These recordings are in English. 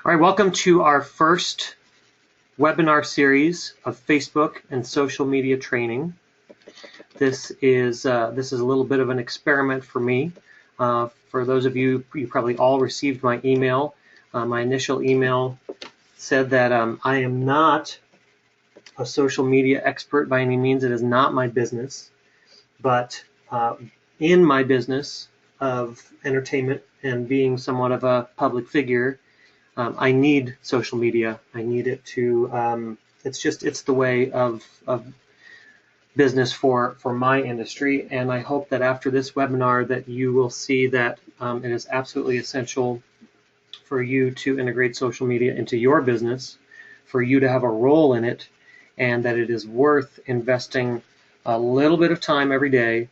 All right, welcome to our first webinar series of Facebook and social media training. This is a little bit of an experiment for me. For those of you, you probably all received my email. My initial email said that I am not a social media expert by any means. It is not my business, but in my business of entertainment and being somewhat of a public figure, I need social media. I need it to, it's the way of business for my industry. And I hope that after this webinar that you will see that it is absolutely essential for you to integrate social media into your business, for you to have a role in it, and that it is worth investing a little bit of time every day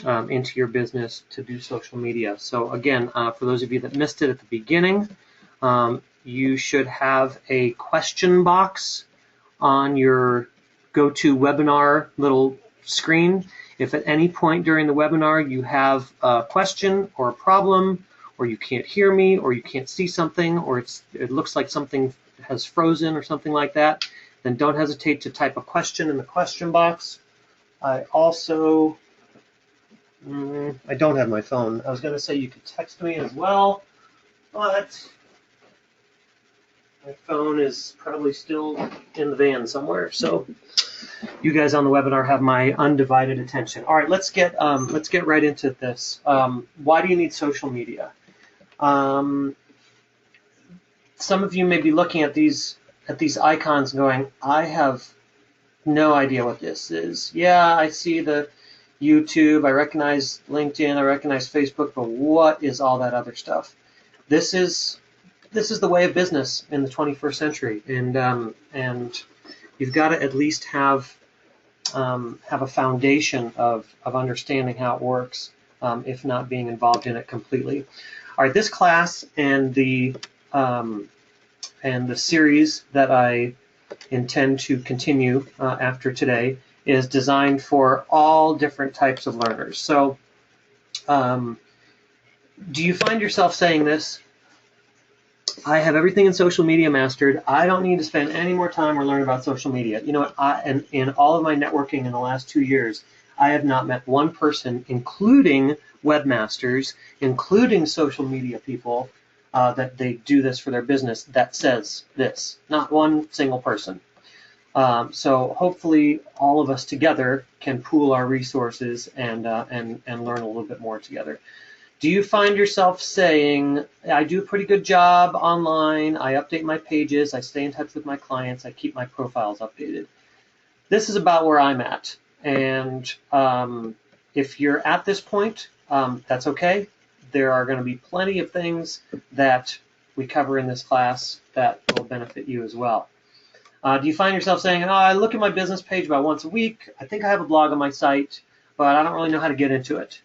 into your business to do social media. So again, for those of you that missed it at the beginning, you should have a question box on your GoToWebinar little screen. If at any point during the webinar you have a question or a problem, or you can't hear me, or you can't see something, or it looks like something has frozen or something like that, then don't hesitate to type a question in the question box. I also, I don't have my phone. I was going to say you could text me as well, but my phone is probably still in the van somewhere. So you guys on the webinar have my undivided attention. All right, let's get right into this. Why do you need social media? Some of you may be looking at these icons going, I have no idea what this is. Yeah, I see the YouTube, I recognize LinkedIn, I recognize Facebook, but what is all that other stuff? This is the way of business in the 21st century, and you've got to at least have a foundation of understanding how it works, if not being involved in it completely. All right, this class and the series that I intend to continue after today is designed for all different types of learners. So, do you find yourself saying this? I have everything in social media mastered. I don't need to spend any more time or learn about social media. You know what? In all of my networking in the last 2 years, I have not met one person, including webmasters, including social media people, that they do this for their business, that says this. Not one single person. So hopefully all of us together can pool our resources and learn a little bit more together. Do you find yourself saying, I do a pretty good job online, I update my pages, I stay in touch with my clients, I keep my profiles updated? This is about where I'm at. And if you're at this point, that's okay. There are going to be plenty of things that we cover in this class that will benefit you as well. Do you find yourself saying, oh, I look at my business page about once a week, I think I have a blog on my site, but I don't really know how to get into it?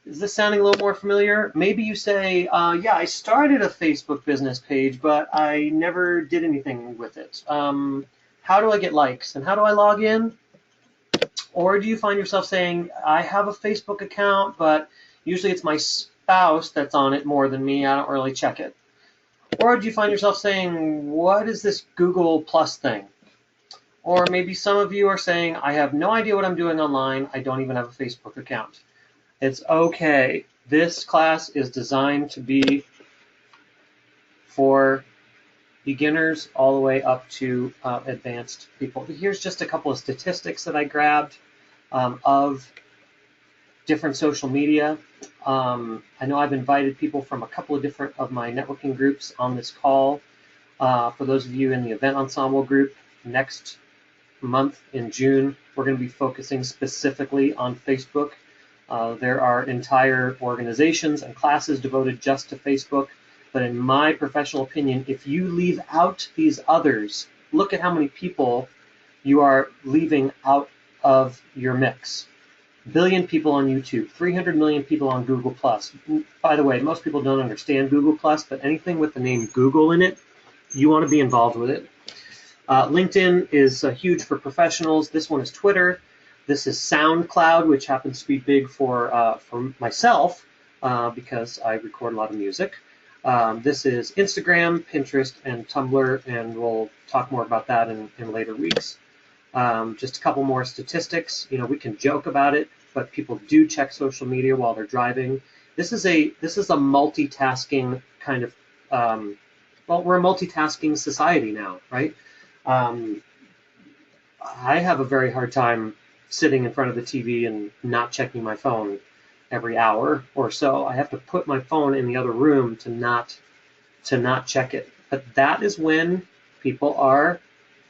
Is this sounding a little more familiar? Maybe you say, yeah, I started a Facebook business page, but I never did anything with it. How do I get likes, and how do I log in? Or do you find yourself saying, I have a Facebook account, but usually it's my spouse that's on it more than me, I don't really check it? Or do you find yourself saying, what is this Google Plus thing? Or maybe some of you are saying, I have no idea what I'm doing online, I don't even have a Facebook account. It's okay. This class is designed to be for beginners all the way up to advanced people. Here's just a couple of statistics that I grabbed of different social media. I know I've invited people from a couple of different of my networking groups on this call. For those of you in the Event Ensemble group, next month in June, we're going to be focusing specifically on Facebook. There are entire organizations and classes devoted just to Facebook, but in my professional opinion, if you leave out these others, look at how many people you are leaving out of your mix. 1 billion people on YouTube, 300 million people on Google+. By the way, most people don't understand Google+, but anything with the name Google in it, you want to be involved with it. LinkedIn is huge for professionals. This one is Twitter. This is SoundCloud, which happens to be big for myself because I record a lot of music. This is Instagram, Pinterest, and Tumblr, and we'll talk more about that in later weeks. Just a couple more statistics. You know, we can joke about it, but people do check social media while they're driving. This is a multitasking kind of well, we're a multitasking society now, right? I have a very hard time sitting in front of the TV and not checking my phone every hour or so. I have to put my phone in the other room to not check it. But that is when people are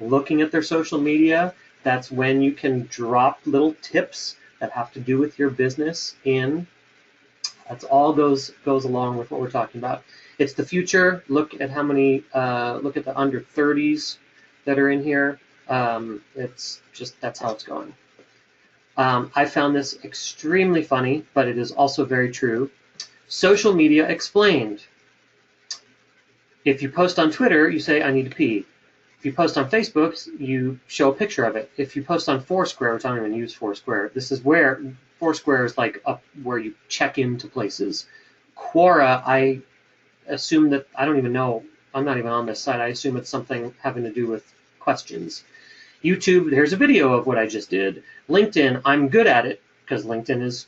looking at their social media. That's when you can drop little tips that have to do with your business in. That's all goes along with what we're talking about. It's the future. Look at how many, look at the under 30s that are in here. It's just, that's how it's going. I found this extremely funny, but it is also very true. Social media explained. If you post on Twitter, you say, I need to pee. If you post on Facebook, you show a picture of it. If you post on Foursquare, which I don't even use Foursquare, this is where Foursquare is like up where you check into places. Quora, I assume that, I don't even know, I'm not even on this site. I assume it's something having to do with questions. YouTube, here's a video of what I just did. LinkedIn, I'm good at it because LinkedIn is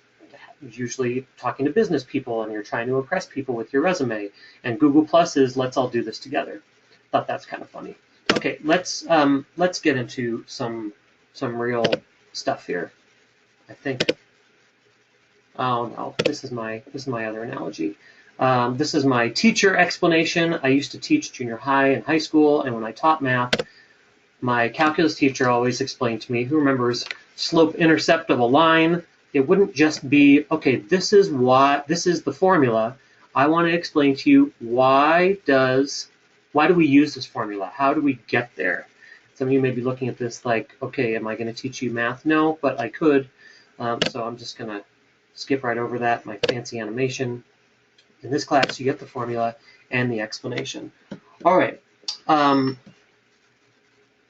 usually talking to business people and you're trying to impress people with your resume. And Google Plus is let's all do this together. Thought that's kind of funny. Okay, let's get into some real stuff here. I think. Oh no, this is my other analogy. This is my teacher explanation. I used to teach junior high and high school, and when I taught math, my calculus teacher always explained to me, who remembers slope-intercept of a line, it wouldn't just be, okay, this is the formula. I want to explain to you why do we use this formula? How do we get there? Some of you may be looking at this like, okay, am I going to teach you math? No, but I could. So I'm just going to skip right over that, my fancy animation. In this class, you get the formula and the explanation. All right.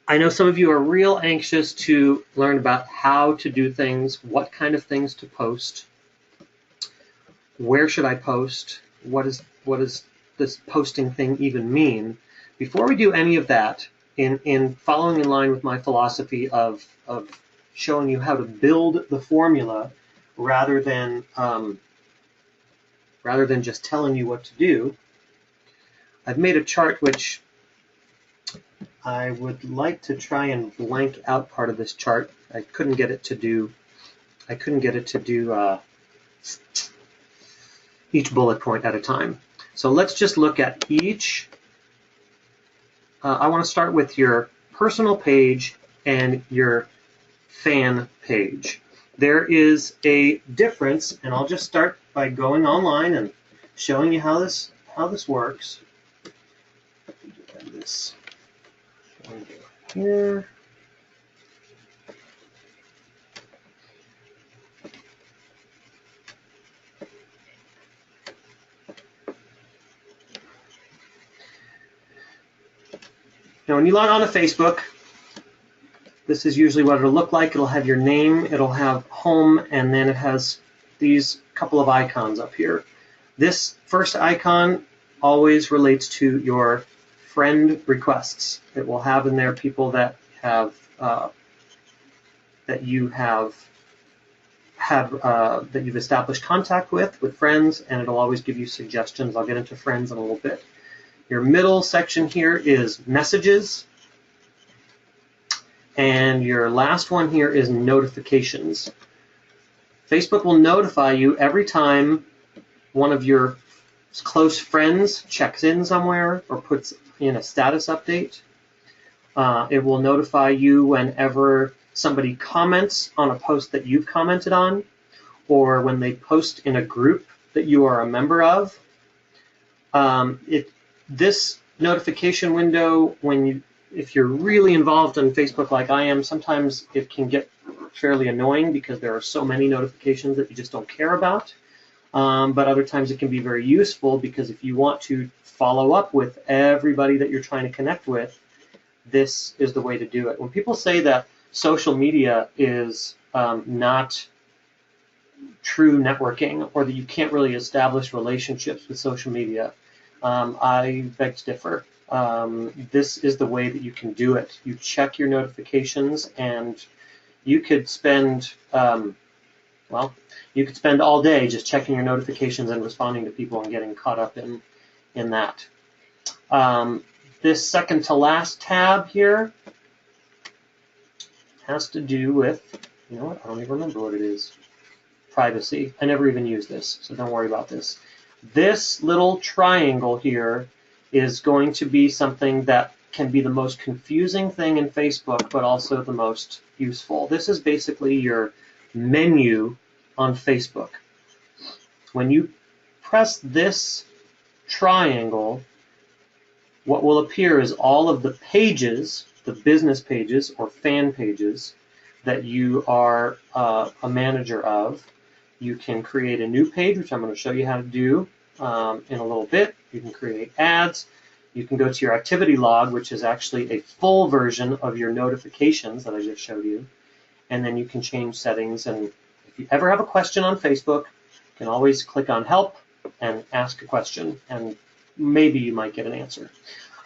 I know some of you are real anxious to learn about how to do things, what kind of things to post, where should I post, what does this posting thing even mean. Before we do any of that, in following in line with my philosophy of showing you how to build the formula rather than just telling you what to do, I've made a chart which I would like to try and blank out part of this chart. I couldn't get it to do each bullet point at a time. So let's just look at each. I want to start with your personal page and your fan page. There is a difference, and I'll just start by going online and showing you how this works. This here. Now, when you log on to Facebook, this is usually what it'll look like. It'll have your name, it'll have home, and then it has these couple of icons up here. This first icon always relates to your friend requests. It will have in there people that have that you've established contact with friends, and it'll always give you suggestions. I'll get into friends in a little bit. Your middle section here is messages, and your last one here is notifications. Facebook will notify you every time one of your close friends checks in somewhere or puts in a status update. It will notify you whenever somebody comments on a post that you've commented on, or when they post in a group that you are a member of. This notification window, if you're really involved in Facebook like I am, sometimes it can get fairly annoying because there are so many notifications that you just don't care about. But other times it can be very useful because if you want to follow up with everybody that you're trying to connect with, this is the way to do it. When people say that social media is not true networking, or that you can't really establish relationships with social media, I beg to differ. This is the way that you can do it. You check your notifications, and you could spend, well, you could spend all day just checking your notifications and responding to people and getting caught up in that. This second to last tab here has to do with, you know what, I don't even remember what it is. Privacy. I never even use this, so don't worry about this. This little triangle here is going to be something that can be the most confusing thing in Facebook, but also the most useful. This is basically your menu on Facebook. When you press this triangle, what will appear is all of the pages, the business pages or fan pages that you are a manager of. You can create a new page, which I'm going to show you how to do in a little bit. You can create ads. You can go to your activity log, which is actually a full version of your notifications that I just showed you. And then you can change settings. And if you ever have a question on Facebook, you can always click on help and ask a question, and maybe you might get an answer.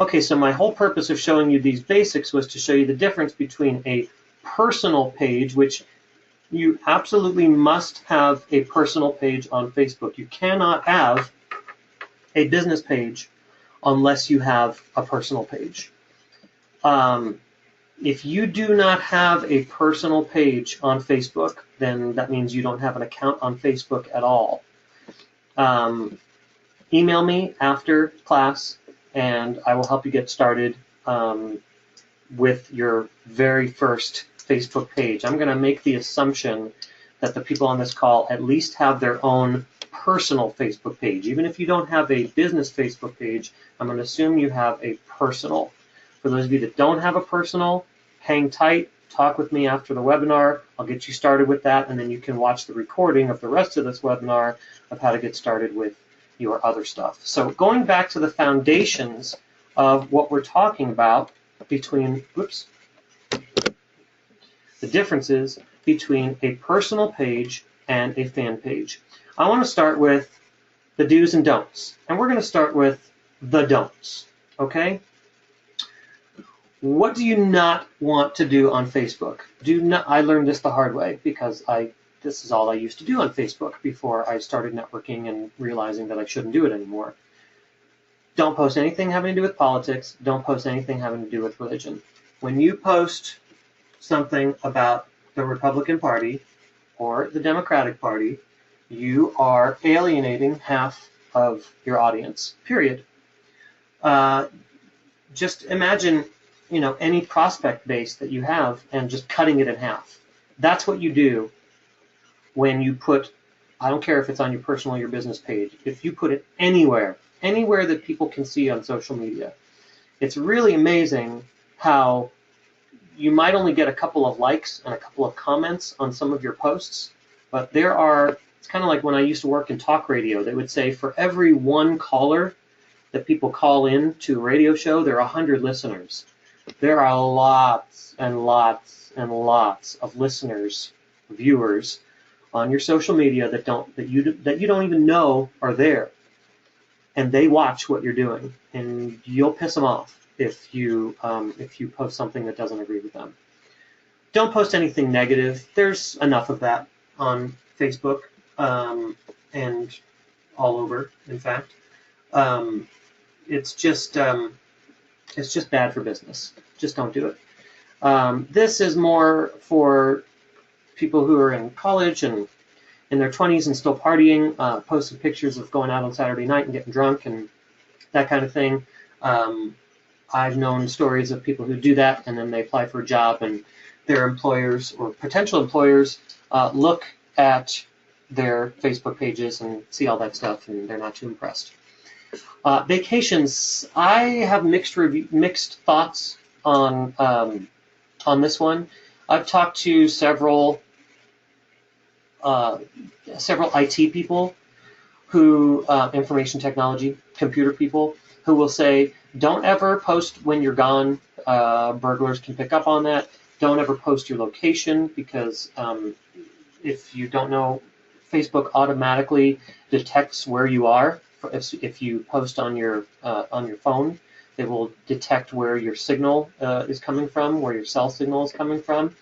Okay, so my whole purpose of showing you these basics was to show you the difference between a personal page, which you absolutely must have a personal page on Facebook. You cannot have a business page unless you have a personal page. If you do not have a personal page on Facebook, then that means you don't have an account on Facebook at all. Email me after class, and I will help you get started with your very first Facebook page. I'm going to make the assumption that the people on this call at least have their own personal Facebook page. Even if you don't have a business Facebook page, I'm going to assume you have a personal. For those of you that don't have a personal, hang tight, talk with me after the webinar. I'll get you started with that, and then you can watch the recording of the rest of this webinar of how to get started with your other stuff. So going back to the foundations of what we're talking about between, the differences between a personal page and a fan page. I want to start with the do's and don'ts, and we're going to start with the don'ts, okay? What do you not want to do on Facebook? I learned this the hard way because this is all I used to do on Facebook before I started networking and realizing that I shouldn't do it anymore. Don't post anything having to do with politics. Don't post anything having to do with religion. When you post something about the Republican Party or the Democratic Party, you are alienating half of your audience, period. Just imagine, any prospect base that you have and just cutting it in half. That's what you do when you put, I don't care if it's on your personal or your business page, if you put it anywhere that people can see on social media. It's really amazing how you might only get a couple of likes and a couple of comments on some of your posts, but it's kind of like when I used to work in talk radio. They would say for every one caller that people call in to a radio show, there are 100 listeners. There are lots and lots and lots of listeners, viewers on your social media that you don't even know are there, and they watch what you're doing, and you'll piss them off if you post something that doesn't agree with them. Don't post anything negative. There's enough of that on Facebook and all over. In fact, it's just bad for business. Just don't do it. This is more for people who are in college and in their 20s and still partying, posting pictures of going out on Saturday night and getting drunk and that kind of thing. I've known stories of people who do that, and then they apply for a job, and their employers or potential employers look at their Facebook pages and see all that stuff, and they're not too impressed. Vacations. I have mixed thoughts on this one. I've talked to several IT people who, information technology, computer people, who will say, don't ever post when you're gone. Burglars can pick up on that. Don't ever post your location because if you don't know, Facebook automatically detects where you are if you post on your phone, it will detect where your signal is coming from, where your cell signal is coming from,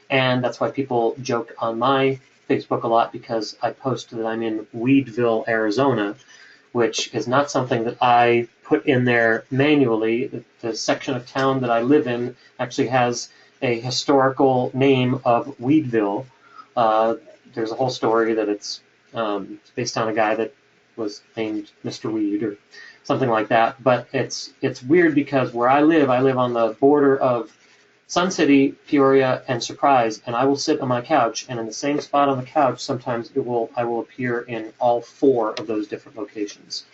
and that's why people joke on my Facebook a lot, because I post that I'm in Weedville, Arizona, which is not something that I put in there manually. The section of town that I live in actually has a historical name of Weedville. There's a whole story that it's based on a guy that was named Mr. Weed or something like that. But it's weird because where I live on the border of Sun City, Peoria, and Surprise, and I will sit on my couch, and in the same spot on the couch, sometimes I will appear in all 4 of those different locations.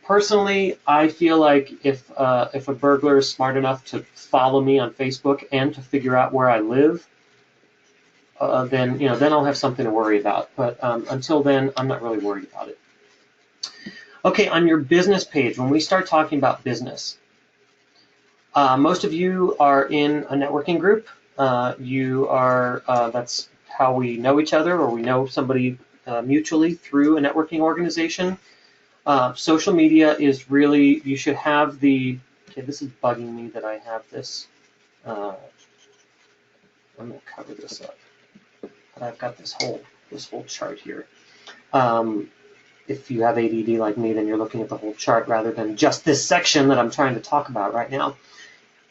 Personally, I feel like if a burglar is smart enough to follow me on Facebook and to figure out where I live, then I'll have something to worry about. But until then, I'm not really worried about it. Okay, on your business page, when we start talking about business, most of you are in a networking group. That's how we know each other, or we know somebody mutually through a networking organization. Social media is really, you should have okay, this is bugging me that I have this. I'm going to cover this up. But I've got this whole chart here. If you have ADD like me, then you're looking at the whole chart rather than just this section that I'm trying to talk about right now.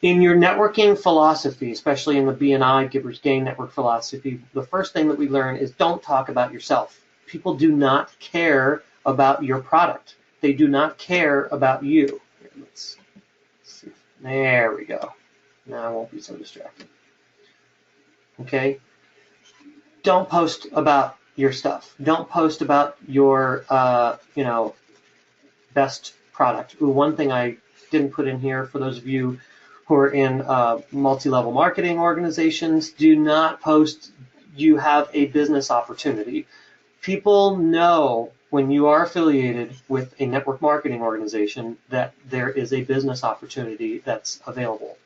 In your networking philosophy, especially in the BNI, Givers Gain network philosophy, the first thing that we learn is don't talk about yourself. People do not care about your product. They do not care about you. Here, let's see. There we go. Now I won't be so distracted. Okay? Don't post about your stuff. Don't post about your, best product. Ooh, one thing I didn't put in here for those of you who are in multi-level marketing organizations, do not post you have a business opportunity. People know when you are affiliated with a network marketing organization that there is a business opportunity that's available.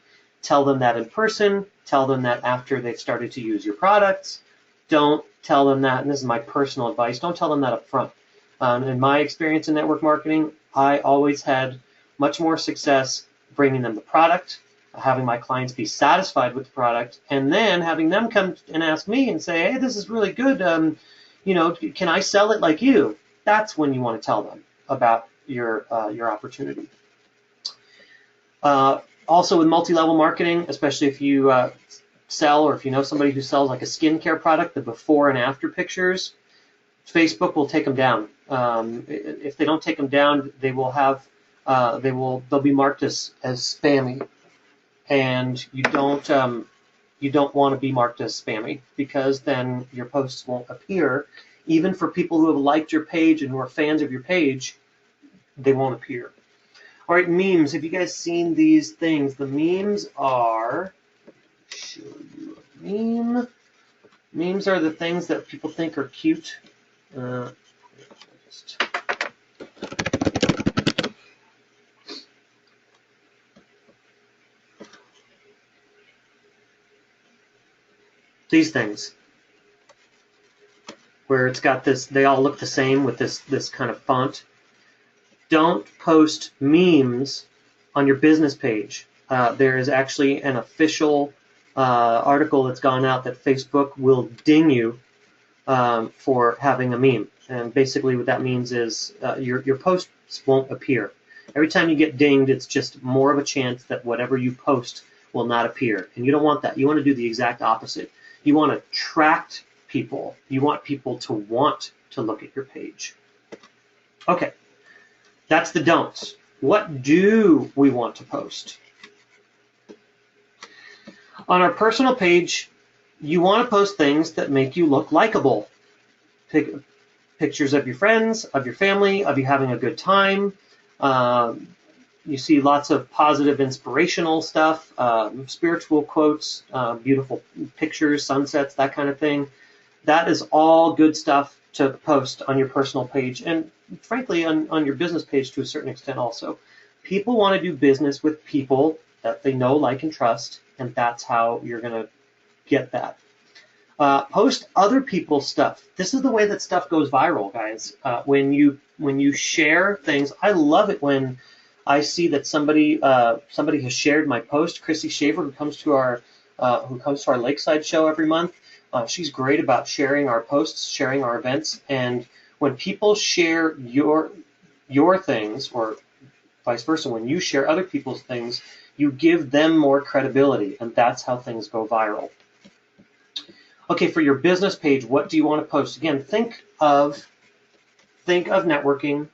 Tell them that in person. Tell them that after they've started to use your products. Don't tell them that, and this is my personal advice, don't tell them that up front. In my experience in network marketing, I always had much more success bringing them the product, having my clients be satisfied with the product, and then having them come and ask me and say, hey, this is really good, can I sell it like you? That's when you want to tell them about your opportunity. Also with multi-level marketing, especially if you sell, or if you know somebody who sells like a skincare product, the before and after pictures, Facebook will take them down. If they don't take them down, they will have they'll be marked as spammy, and you don't want to be marked as spammy, because then your posts won't appear. Even for people who have liked your page and who are fans of your page, they won't appear. All right, memes. Have you guys seen these things? The memes are, show you a meme. Memes are the things that people think are cute. These things, where it's got this, they all look the same with this kind of font. Don't post memes on your business page. There is actually an official article that's gone out that Facebook will ding you for having a meme. And basically what that means is your posts won't appear. Every time you get dinged, it's just more of a chance that whatever you post will not appear. And you don't want that. You want to do the exact opposite. You want to attract people. You want people to want to look at your page. Okay, that's the don'ts. What do we want to post? On our personal page, you want to post things that make you look likable. Pictures of your friends, of your family, of you having a good time. You see lots of positive, inspirational stuff, spiritual quotes, beautiful pictures, sunsets, that kind of thing. That is all good stuff to post on your personal page, and frankly on your business page to a certain extent also. People want to do business with people that they know, like, and trust, and that's how you're going to get that. Post other people's stuff. This is the way that stuff goes viral, guys. When you share things, I love it when I see that somebody has shared my post. Chrissy Shaver, who comes to our Lakeside show every month, she's great about sharing our posts, sharing our events, and when people share your things, or vice versa, when you share other people's things, you give them more credibility, and that's how things go viral. Okay, for your business page, what do you want to post? Again, think of networking.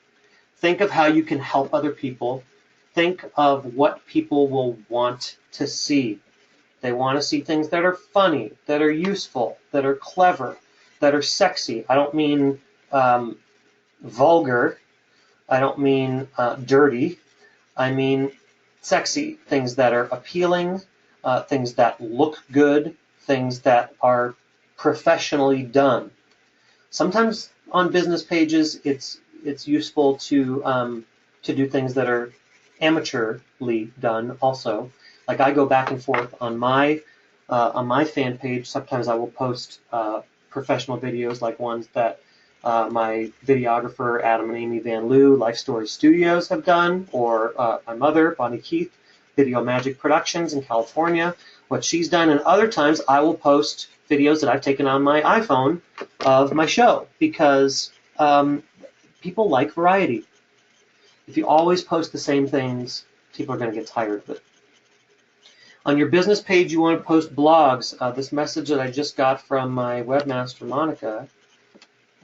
Think of how you can help other people. Think of what people will want to see. They want to see things that are funny, that are useful, that are clever, that are sexy. I don't mean vulgar. I don't mean dirty. I mean sexy. Things that are appealing, things that look good, things that are professionally done. Sometimes on business pages, it's useful to do things that are amateurly done also. Like I go back and forth on my fan page. Sometimes I will post professional videos like ones that my videographer Adam and Amy Van Loo, Life Story Studios, have done, or my mother, Bonnie Keith, Video Magic Productions in California, what she's done. And other times I will post videos that I've taken on my iPhone of my show, because people like variety. If you always post the same things, people are going to get tired of it. On your business page, you want to post blogs. This message that I just got from my webmaster, Monica,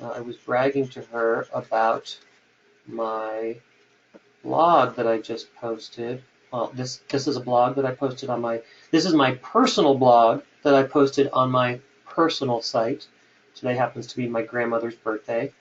I was bragging to her about my blog that I just posted. Well, this is a blog that I posted on this is my personal blog that I posted on my personal site. Today happens to be my grandmother's birthday,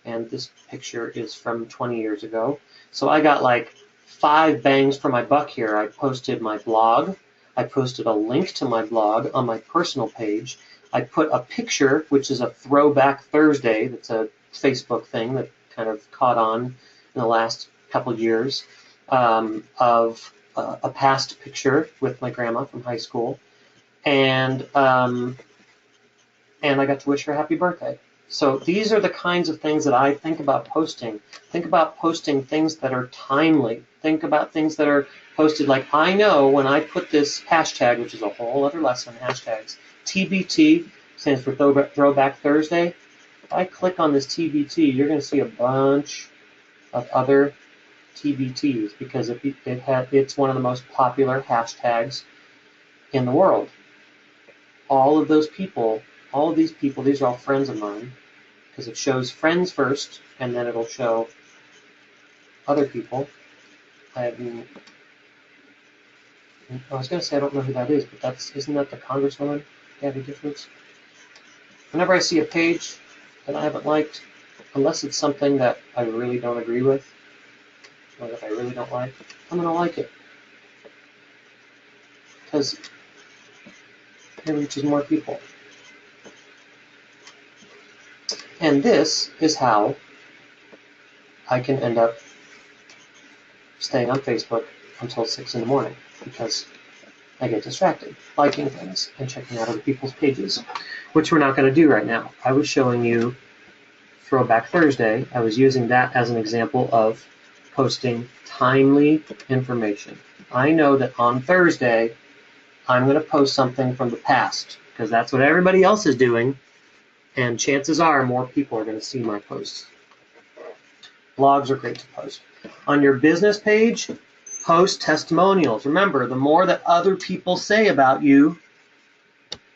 and this picture is from 20 years ago. So I got like 5 bangs for my buck here. I posted my blog. I posted a link to my blog on my personal page. I put a picture, which is a Throwback Thursday. That's a Facebook thing that kind of caught on in the last couple of years, of a past picture with my grandma from high school, and I got to wish her happy birthday. So these are the kinds of things that I think about posting. Think about posting things that are timely. Think about things that are posted. Like, I know when I put this hashtag, which is a whole other lesson, hashtags, TBT stands for Throwback Thursday. If I click on this TBT, you're going to see a bunch of other TBTs, because it's one of the most popular hashtags in the world. All of these people, these are all friends of mine, because it shows friends first, and then it'll show other people. I was going to say I don't know who that is, but isn't that the Congresswoman, Gabby Giffords? Whenever I see a page that I haven't liked, unless it's something that I really don't agree with, or that I really don't like, I'm going to like it, because it reaches more people. And this is how I can end up staying on Facebook until 6 in the morning, because I get distracted liking things and checking out other people's pages, which we're not going to do right now. I was showing you Throwback Thursday. I was using that as an example of posting timely information. I know that on Thursday I'm going to post something from the past, because that's what everybody else is doing, and chances are more people are going to see my posts. Blogs are great to post. On your business page, post testimonials. Remember, the more that other people say about you,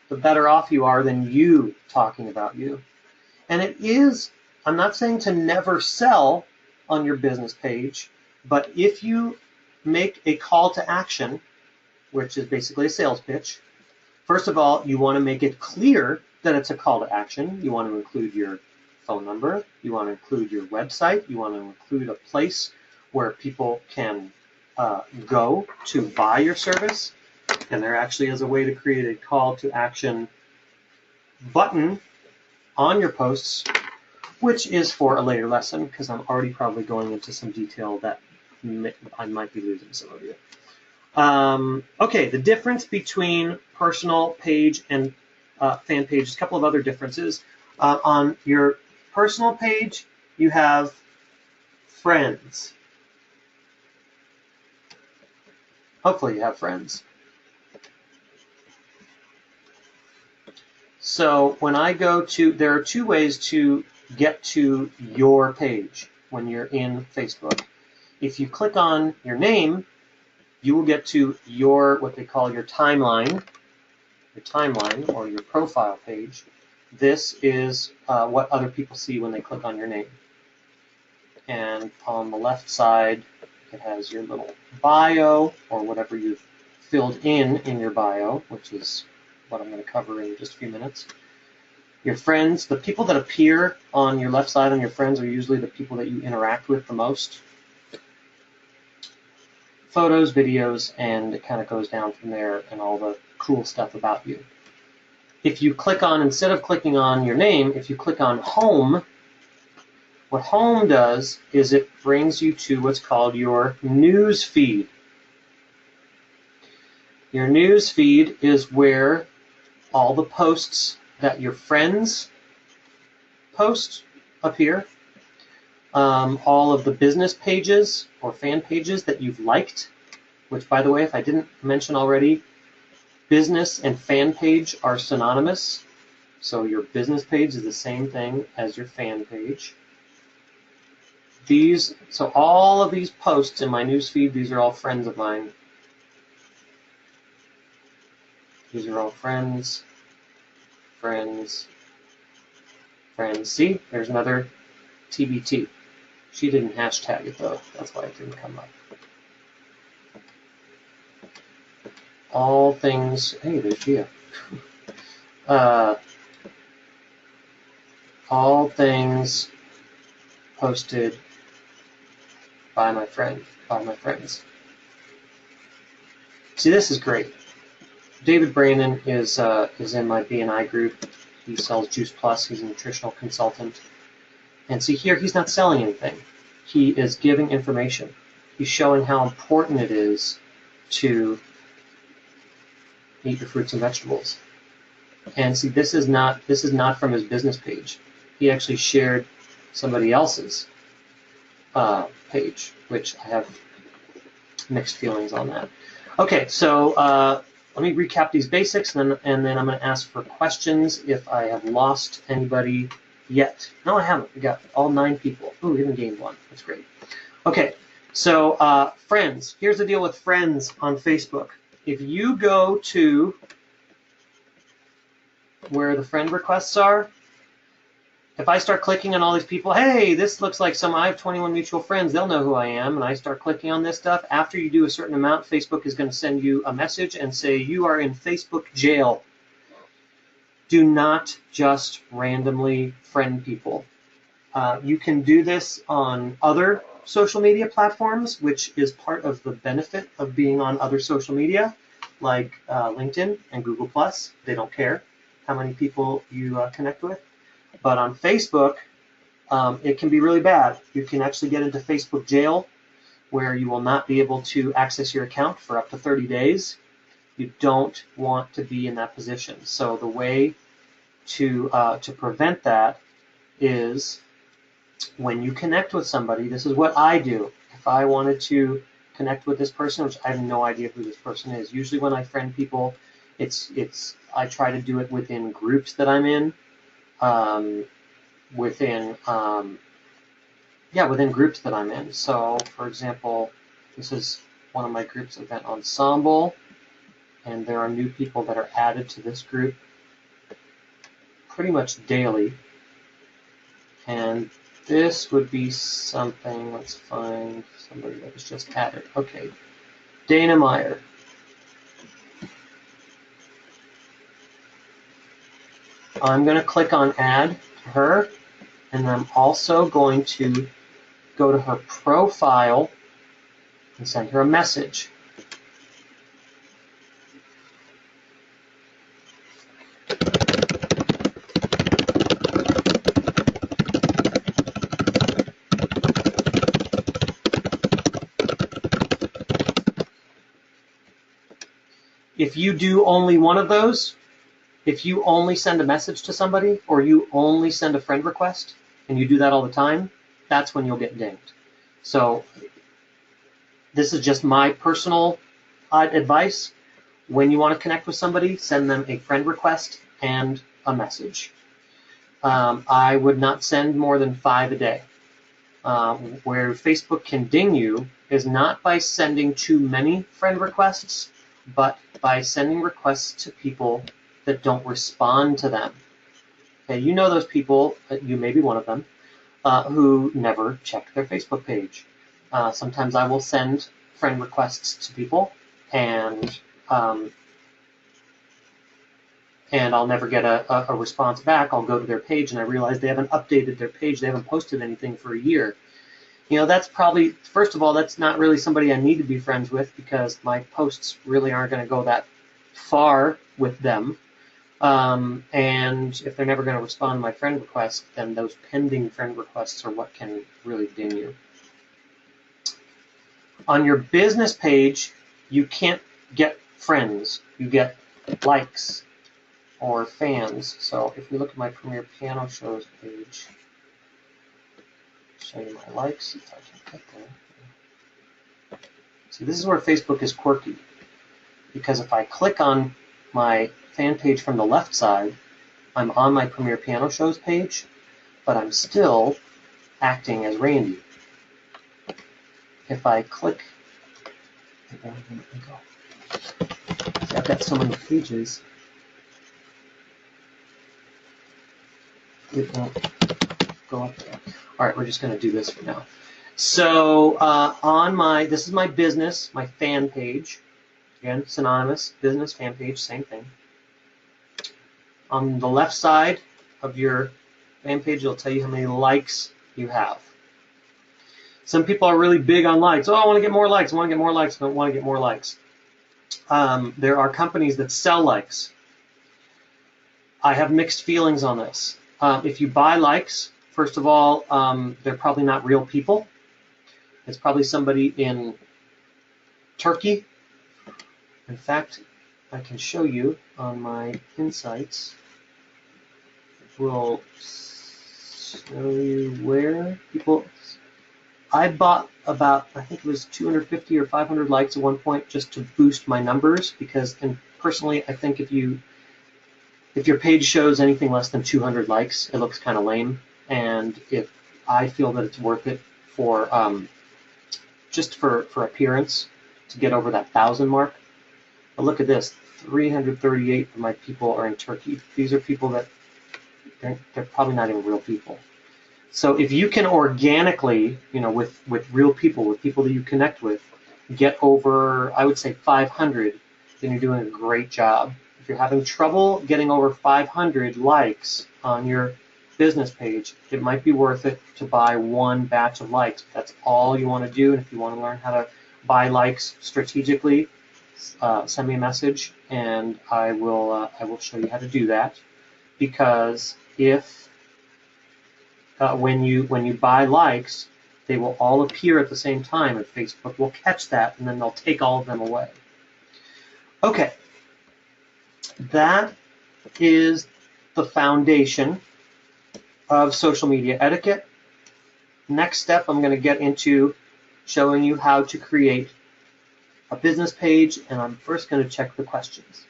the better off you are than you talking about you. And I'm not saying to never sell on your business page, but if you make a call to action, which is basically a sales pitch, first of all, you want to make it clear that it's a call to action. You want to include your phone number. You want to include your website. You want to include a place where people can go to buy your service. And there actually is a way to create a call to action button on your posts, which is for a later lesson, because I'm already probably going into some detail that I might be losing some of you. Okay, the difference between personal page and fan pages, a couple of other differences. On your personal page, you have friends. Hopefully you have friends. So when I go to, there are two ways to get to your page when you're in Facebook. If you click on your name, you will get to your, what they call your timeline or your profile page. This is what other people see when they click on your name. And on the left side, it has your little bio or whatever you've filled in your bio, which is what I'm going to cover in just a few minutes. Your friends, the people that appear on your left side on your friends are usually the people that you interact with the most. Photos, videos, and it kind of goes down from there and all the cool stuff about you. If you click on, instead of clicking on your name, if you click on home, what home does is it brings you to what's called your news feed. Your news feed is where all the posts that your friends post appear. All of the business pages or fan pages that you've liked, which, by the way, if I didn't mention already, business and fan page are synonymous. So your business page is the same thing as your fan page. So all of these posts in my newsfeed, these are all friends of mine. These are all friends, friends, friends. See, there's another TBT. She didn't hashtag it though. That's why it didn't come up. All things. Hey, there's Gia. All things posted by my friends. See, this is great. David Brandon is in my BNI group. He sells Juice Plus. He's a nutritional consultant. And see here, he's not selling anything. He is giving information. He's showing how important it is to eat your fruits and vegetables. And see, this is not from his business page. He actually shared somebody else's page, which I have mixed feelings on that. Okay, so let me recap these basics, and then I'm going to ask for questions if I have lost anybody yet. No, I haven't. We got all 9 people. Ooh, we even gained 1. That's great. Okay, so friends. Here's the deal with friends on Facebook. If you go to where the friend requests are, if I start clicking on all these people, hey, this looks like I have 21 mutual friends, they'll know who I am, and I start clicking on this stuff, after you do a certain amount, Facebook is going to send you a message and say, you are in Facebook jail. Do not just randomly friend people. You can do this on other social media platforms, which is part of the benefit of being on other social media, like LinkedIn and Google+. They don't care how many people you connect with. But on Facebook, it can be really bad. You can actually get into Facebook jail, where you will not be able to access your account for up to 30 days. You don't want to be in that position. So the way to prevent that is when you connect with somebody, this is what I do. If I wanted to connect with this person, which I have no idea who this person is, usually when I friend people, I try to do it within groups that I'm in. Within groups that I'm in. So, for example, this is one of my groups, Event Ensemble, and there are new people that are added to this group pretty much daily. And this would be something, let's find somebody that was just added. Okay, Dana Meyer. I'm going to click on add to her, and I'm also going to go to her profile and send her a message. If you do only one of those, If you only send a message to somebody or you only send a friend request and you do that all the time, that's when you'll get dinged. So this is just my personal advice. When you want to connect with somebody, send them a friend request and a message. I would not send more than 5 a day. Where Facebook can ding you is not by sending too many friend requests, but by sending requests to people that don't respond to them. Okay, you know those people, you may be one of them, who never check their Facebook page. Sometimes I will send friend requests to people, and I'll never get a response back. I'll go to their page and I realize they haven't updated their page. They haven't posted anything for a year. You know, that's probably, first of all, that's not really somebody I need to be friends with because my posts really aren't going to go that far with them. And if they're never going to respond to my friend request, then those pending friend requests are what can really ding you. On your business page, you can't get friends. You get likes or fans. So if we look at my Premier Piano Shows page, show you my likes, if I can get there. See, this is where Facebook is quirky, because if I click on my fan page from the left side, I'm on my Premier Piano Shows page, but I'm still acting as Randy. If I click, see, I've got so many pages, it won't go up there. All right, we're just going to do this for now. So on this is my business, my fan page. Again, synonymous, business, fan page, same thing. On the left side of your fan page, it'll tell you how many likes you have. Some people are really big on likes. Oh, I want to get more likes. I want to get more likes. I want to get more likes. There are companies that sell likes. I have mixed feelings on this. If you buy likes, first of all, they're probably not real people. It's probably somebody in Turkey. In fact, I can show you on my insights. It will show you where people. I bought about, I think it was 250 or 500 likes at one point just to boost my numbers, because, and personally, I think if your page shows anything less than 200 likes, it looks kind of lame. And if I feel that it's worth it for just for appearance to get over that 1,000 mark. But look at this, 338 of my people are in Turkey. These are people that they're probably not even real people. So if you can organically, you know, with real people, with people that you connect with, get over, I would say 500, then you're doing a great job. If you're having trouble getting over 500 likes on your business page, it might be worth it to buy one batch of likes. If that's all you want to do, and if you want to learn how to buy likes strategically, send me a message, and I will show you how to do that. Because if when you buy likes, they will all appear at the same time, and Facebook will catch that, and then they'll take all of them away. Okay, that is the foundation of social media etiquette. Next step, I'm going to get into showing you how to create a business page, and I'm first going to check the questions.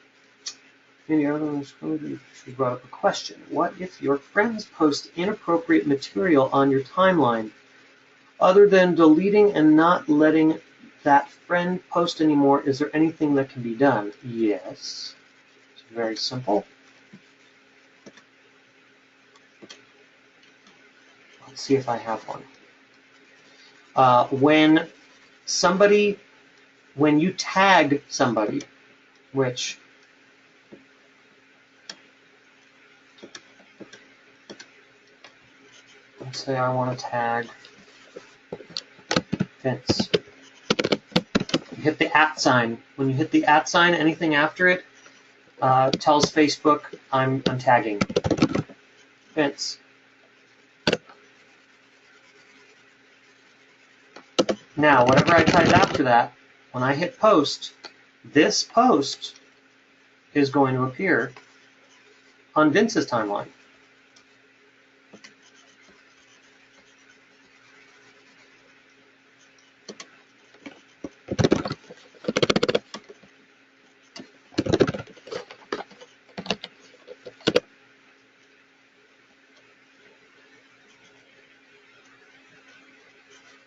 Maybe she brought up a question. What if your friends post inappropriate material on your timeline? Other than deleting and not letting that friend post anymore, is there anything that can be done? Yes. It's very simple. Let's see if I have one. When you tag somebody, which let's say I want to tag Vince. You hit the @ sign. When you hit the @ sign, anything after it tells Facebook I'm tagging Vince. Now, whatever I type after that, when I hit post, this post is going to appear on Vince's timeline.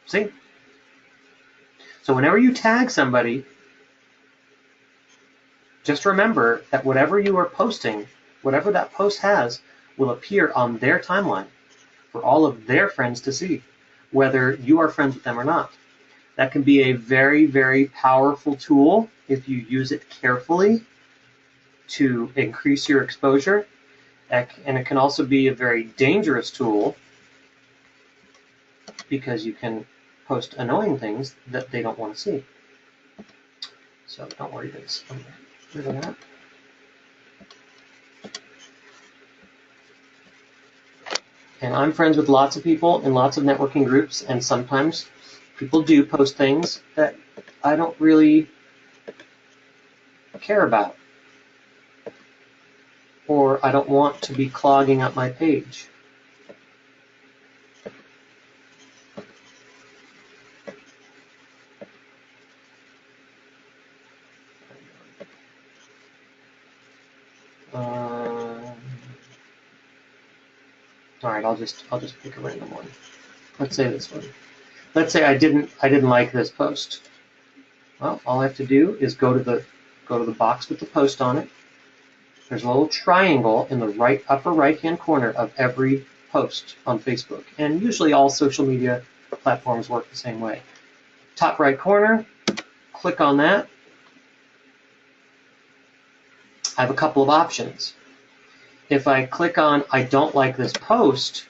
See? So whenever you tag somebody, just remember that whatever you are posting, whatever that post has, will appear on their timeline for all of their friends to see, whether you are friends with them or not. That can be a very, very powerful tool if you use it carefully to increase your exposure. And it can also be a very dangerous tool because you can post annoying things that they don't want to see. So don't worry, Vince. I'm rid of that. And I'm friends with lots of people in lots of networking groups, and sometimes people do post things that I don't really care about, or I don't want to be clogging up my page. All right, I'll just pick a random one. Let's say this one. Let's say I didn't like this post. Well, all I have to do is go to the box with the post on it. There's a little triangle in the upper right-hand corner of every post on Facebook, and usually all social media platforms work the same way. Top right corner, click on that. I have a couple of options. If I click on I don't like this post,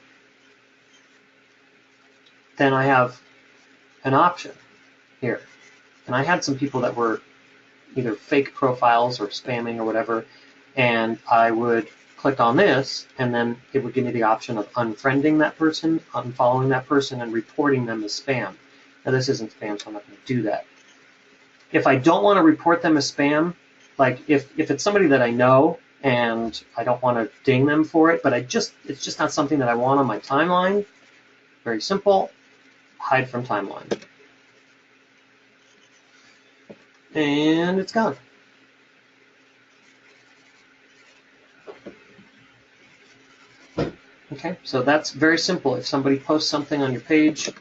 then I have an option here. And I had some people that were either fake profiles or spamming or whatever, and I would click on this, and then it would give me the option of unfriending that person, unfollowing that person, and reporting them as spam. Now this isn't spam, so I'm not going to do that. If I don't want to report them as spam, like if it's somebody that I know and I don't want to ding them for it, but it's just not something that I want on my timeline, very simple, hide from timeline. And it's gone. Okay, so that's very simple. If somebody posts something on your page,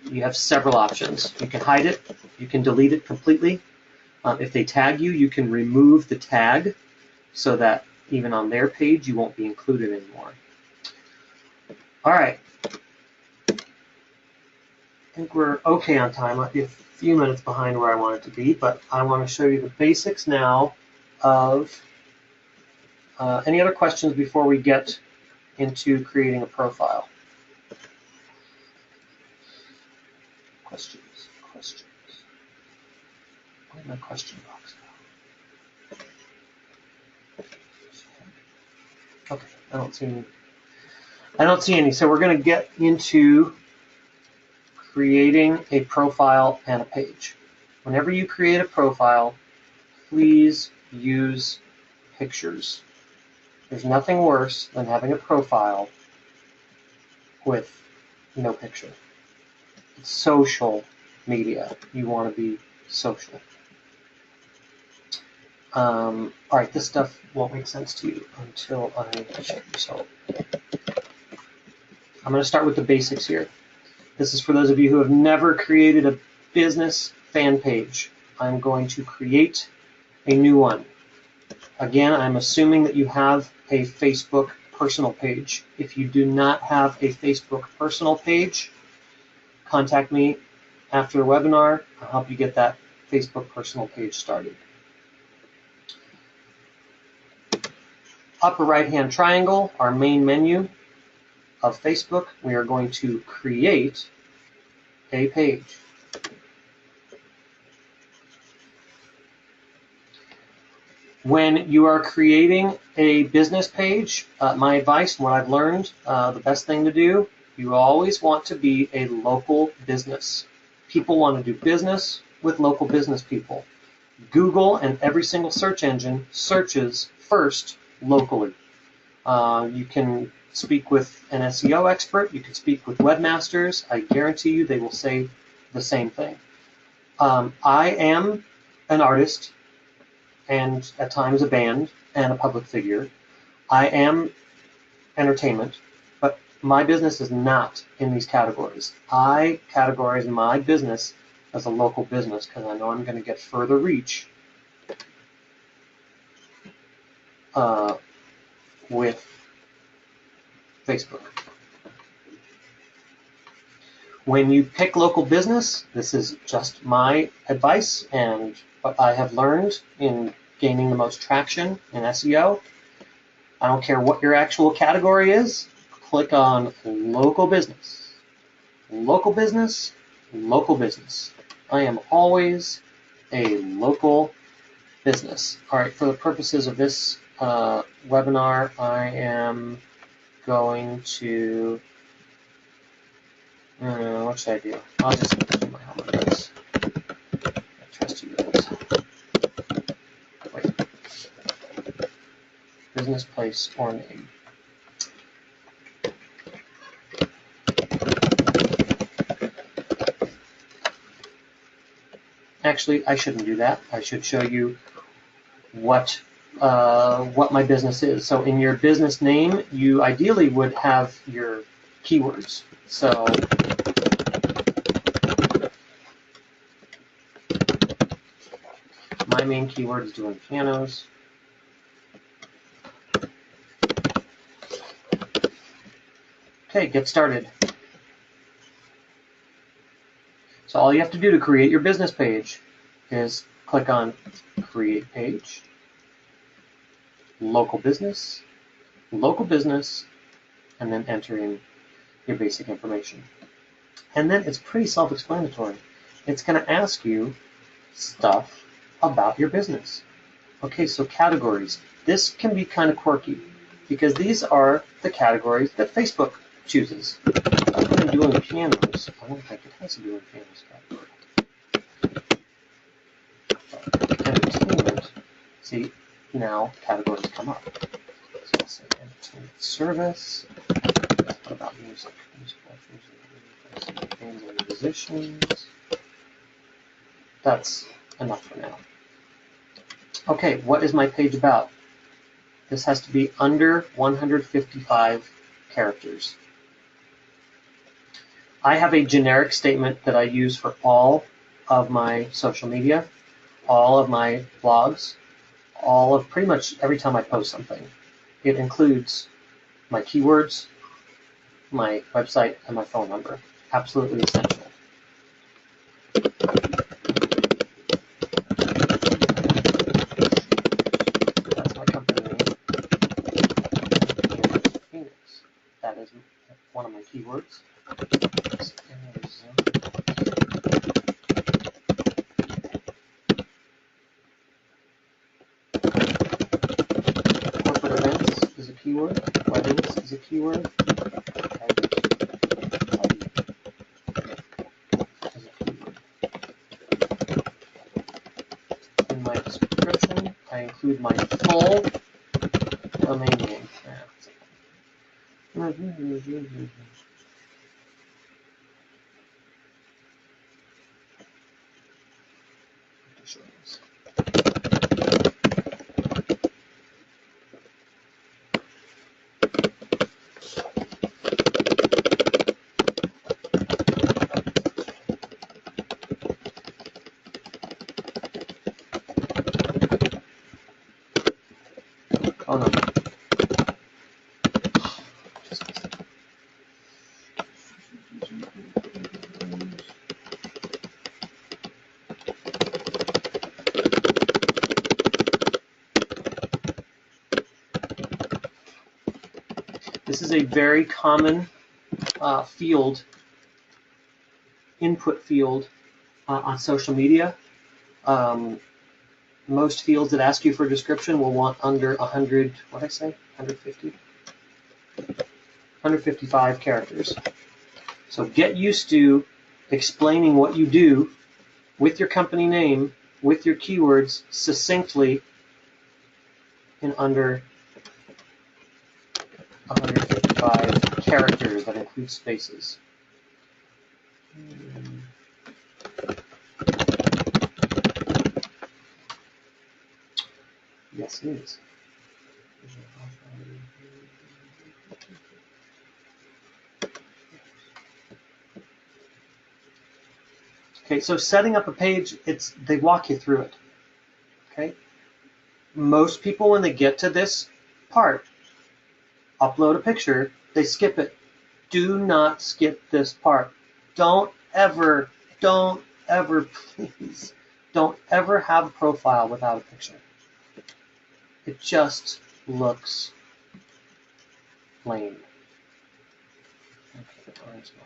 you have several options. You can hide it, you can delete it completely. If they tag you, you can remove the tag so that even on their page you won't be included anymore. All right. I think we're okay on time. I'll be a few minutes behind where I want it to be, but I want to show you the basics now of any other questions before we get into creating a profile. Questions. Where's my question box now? Okay, I don't see any. So we're going to get into creating a profile and a page. Whenever you create a profile, please use pictures. There's nothing worse than having a profile with no picture. It's social media. You want to be social. All right, this stuff won't make sense to you until I show you. So I'm going to start with the basics here. This is for those of you who have never created a business fan page. I'm going to create a new one. Again, I'm assuming that you have a Facebook personal page. If you do not have a Facebook personal page, contact me after the webinar. I'll help you get that Facebook personal page started. Upper right-hand triangle, our main menu of Facebook, we are going to create a page. When you are creating a business page, my advice and what I've learned, the best thing to do, you always want to be a local business. People want to do business with local business people. Google and every single search engine searches first locally. You can speak with an SEO expert. You can speak with webmasters. I guarantee you they will say the same thing. I am an artist and at times a band and a public figure. I am entertainment, but my business is not in these categories. I categorize my business as a local business because I know I'm going to get further reach with Facebook. When you pick local business, this is just my advice and what I have learned in gaining the most traction in SEO. I don't care what your actual category is, click on local business. Local business, local business. I am always a local business. All right, for the purposes of this webinar, I am going to, what should I do? I'll just do my home address. I trust you guys. Wait. Business, place, or name. Actually, I shouldn't do that. I should show you what my business is. So in your business name, you ideally would have your keywords. So my main keyword is doing pianos. Okay, get started. So all you have to do to create your business page is click on Create Page, Local Business, and then enter in your basic information. And then it's pretty self-explanatory. It's going to ask you stuff about your business. Okay, so categories. This can be kind of quirky because these are the categories that Facebook chooses. Other than doing pianos, I don't think it has a doing pianos category. Entertainment, see, now categories come up. So I'll say entertainment service. What about music? Games and musicians. That's enough for now. Okay, what is my page about? This has to be under 155 characters. I have a generic statement that I use for all of my social media, all of my blogs, all of pretty much every time I post something. It includes my keywords, my website, and my phone number. Absolutely essential. That's my company name. Phoenix. That is one of my keywords. Corporate events is a keyword. Weddings is a keyword. In my description, I include my full domain name. Oh no. This is a very common field, input field on social media. Most fields that ask you for a description will want under 100, what did I say, 150? 155 characters. So get used to explaining what you do with your company name, with your keywords, succinctly in under 155 characters that include spaces. Yes, it is. Okay, so setting up a page, they walk you through it. Okay, most people when they get to this part, upload a picture, they skip it. Do not skip this part. Don't ever, please, don't ever have a profile without a picture. It just looks lame. Okay, orange line.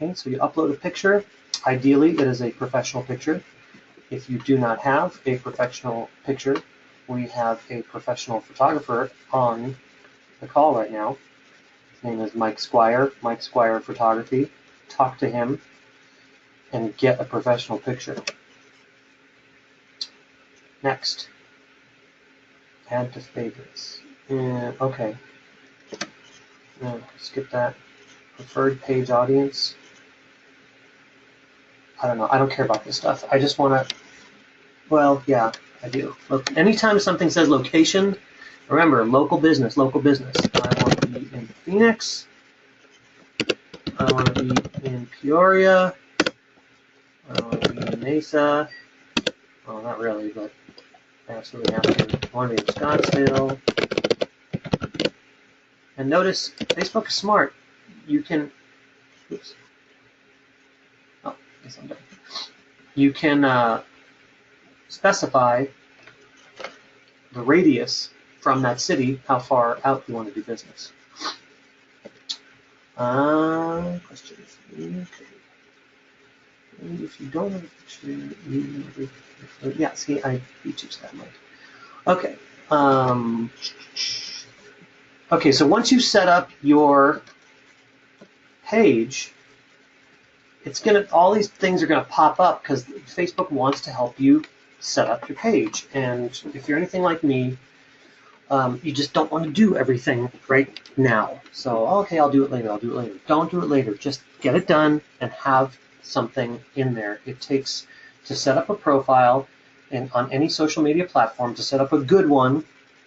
Okay, so you upload a picture. Ideally, it is a professional picture. If you do not have a professional picture, we have a professional photographer on the call right now. His name is Mike Squire, Mike Squire Photography. Talk to him and get a professional picture. Next, add to favorites. Okay, no, skip that. Preferred page audience. I don't know. I don't care about this stuff. I just want to, well, yeah, I do. Look, anytime something says location, remember, local business, local business. I want to be in Phoenix. I want to be in Peoria. I want to be in Mesa. Well, not really, but I absolutely have to. I want to be in Scottsdale. And notice, Facebook is smart. You can, oops. Oh, I guess I'm done. You can specify the radius from that city, how far out you want to do business. Questions? Okay. And if you don't have a picture, yeah, see, I beat you to that, Mike. Okay. Okay, so once you set up your page, it's gonna, all these things are gonna pop up because Facebook wants to help you set up your page. And if you're anything like me, you just don't want to do everything right now. So, okay, I'll do it later, I'll do it later. Don't do it later. Just get it done and have something in there. It takes, to set up a profile on any social media platform, to set up a good one,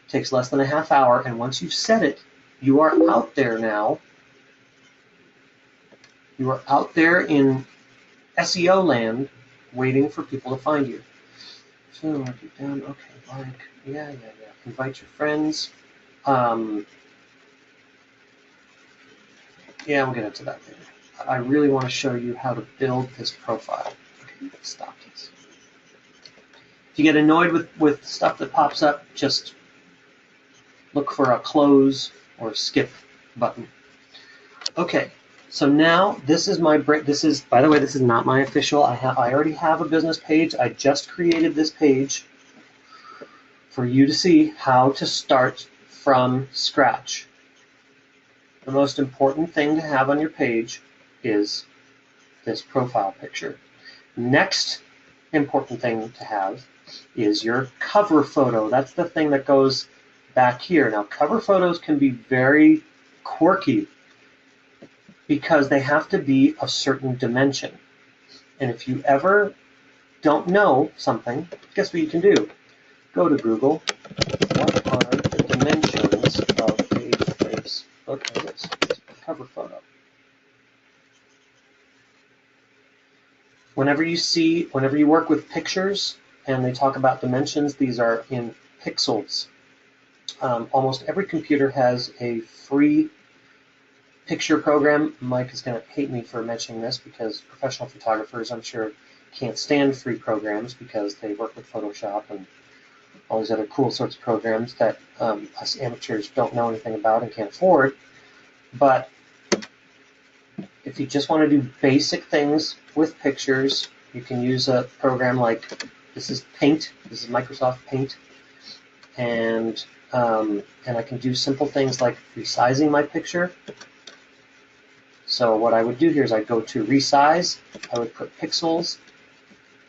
takes less than a half hour. And once you've set it, you are out there now. You are out there in SEO land waiting for people to find you. So, mark it down. Okay, like, yeah. Invite your friends. Yeah, we'll get into that later. I really want to show you how to build this profile. Okay, stop this. If you get annoyed with stuff that pops up, just look for a close or skip button. Okay, so now this is my break. This is, by the way, this is not my official. I already have a business page. I just created this page for you to see how to start from scratch. The most important thing to have on your page is this profile picture. Next important thing to have is your cover photo. That's the thing that goes back here. Now, cover photos can be very quirky because they have to be a certain dimension. And if you ever don't know something, guess what you can do? Go to Google. What are the dimensions of a Facebook cover photo? Whenever you work with pictures and they talk about dimensions, these are in pixels. Almost every computer has a free picture program. Mike is going to hate me for mentioning this because professional photographers, I'm sure, can't stand free programs because they work with Photoshop and all these other cool sorts of programs that us amateurs don't know anything about and can't afford. But if you just want to do basic things with pictures, you can use a program like, this is Paint. This is Microsoft Paint. And and I can do simple things like resizing my picture. So what I would do here is I'd go to resize, I would put pixels,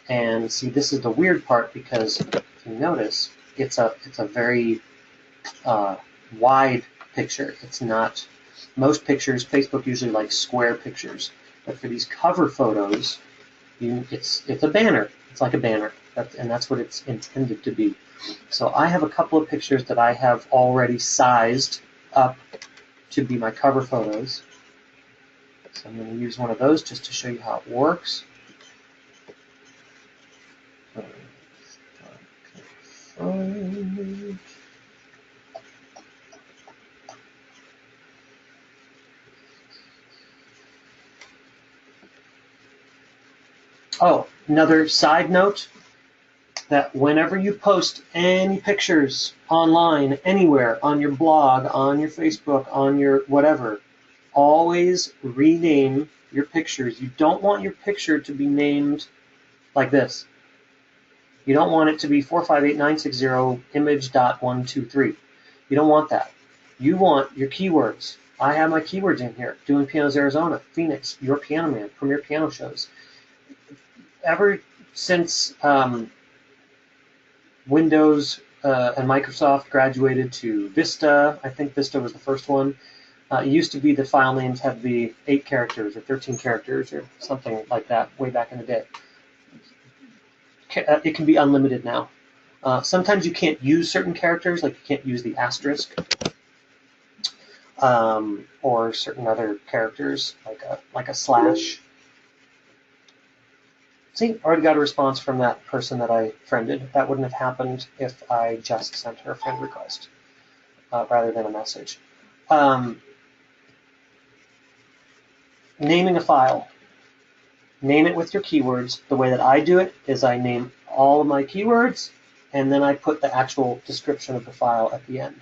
and see, this is the weird part, because if you notice, it's a very wide picture. It's not, most pictures, Facebook usually likes square pictures, but for these cover photos, it's a banner. It's like a banner, and that's what it's intended to be. So I have a couple of pictures that I have already sized up to be my cover photos. So I'm going to use one of those just to show you how it works. Oh, another side note, that whenever you post any pictures online, anywhere, on your blog, on your Facebook, on your whatever, always rename your pictures. You don't want your picture to be named like this. You don't want it to be 458.960 image.123. You don't want that. You want your keywords. I have my keywords in here. Doing Pianos Arizona, Phoenix, Your Piano Man, Premier Piano Shows. Ever since Windows and Microsoft graduated to Vista, I think Vista was the first one. It used to be the file names had to be 8 characters or 13 characters or something like that way back in the day. It can be unlimited now. Sometimes you can't use certain characters, like you can't use the asterisk or certain other characters, like a slash. See, already got a response from that person that I friended. That wouldn't have happened if I just sent her a friend request rather than a message. Naming a file. Name it with your keywords. The way that I do it is I name all of my keywords, and then I put the actual description of the file at the end.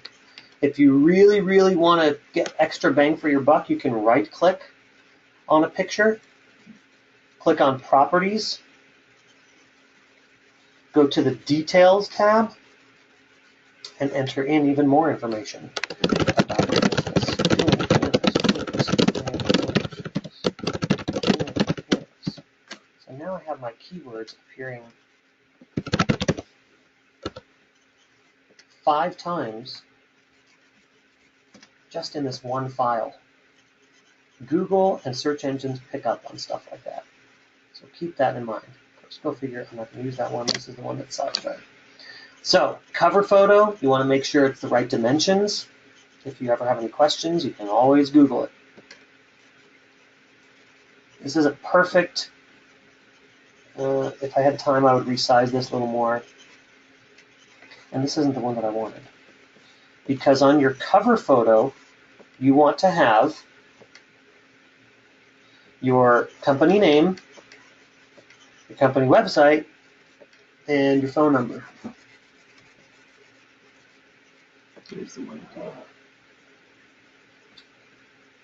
If you really, really want to get extra bang for your buck, you can right-click on a picture, click on Properties, go to the Details tab, and enter in even more information about your business. So now I have my keywords appearing 5 times just in this one file. Google and search engines pick up on stuff like that. So keep that in mind. Of course, go figure, I'm not going to use that one. This is the one that's sidetracked. So, cover photo, you want to make sure it's the right dimensions. If you ever have any questions, you can always Google it. This isn't perfect. If I had time, I would resize this a little more. And this isn't the one that I wanted. Because on your cover photo, you want to have your company name, your company website, and your phone number. Here's the one.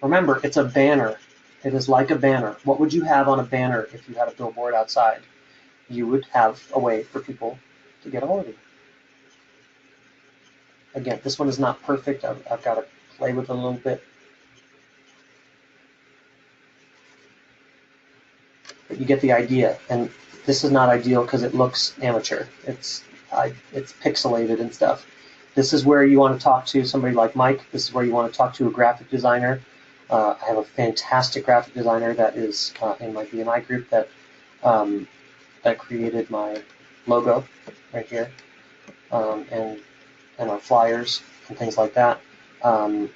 Remember, it's a banner. It is like a banner. What would you have on a banner if you had a billboard outside? You would have a way for people to get a hold of you. Again, this one is not perfect. I've got to play with it a little bit. But you get the idea. And this is not ideal because it looks amateur. It's pixelated and stuff. This is where you want to talk to somebody like Mike. This is where you want to talk to a graphic designer. I have a fantastic graphic designer that is in my BNI group that created my logo right here, and our flyers and things like that. You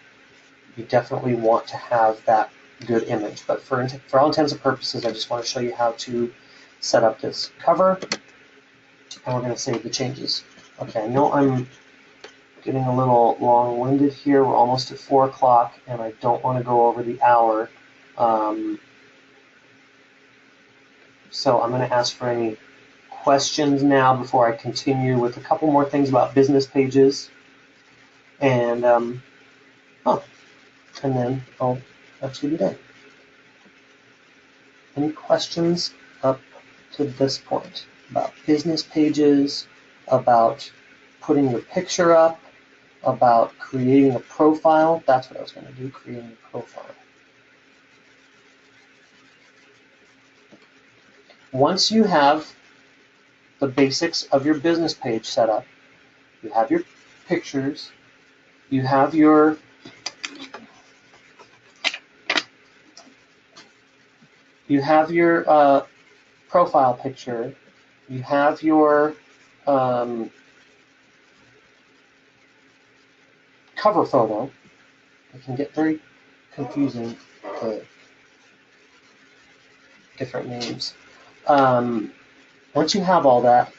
definitely want to have that good image. But for all intents and purposes, I just want to show you how to set up this cover, and we're going to save the changes. Okay, I know I'm getting a little long-winded here. We're almost at 4 o'clock, and I don't want to go over the hour. So I'm going to ask for any questions now before I continue with a couple more things about business pages. And, and then I'll actually be done. Any questions up to this point about business pages, about putting your picture up, about creating a profile. That's what I was going to do, creating a profile. Once you have the basics of your business page set up, you have your pictures, you have your profile picture, you have your cover photo. It can get very confusing, the different names. Once you have all that,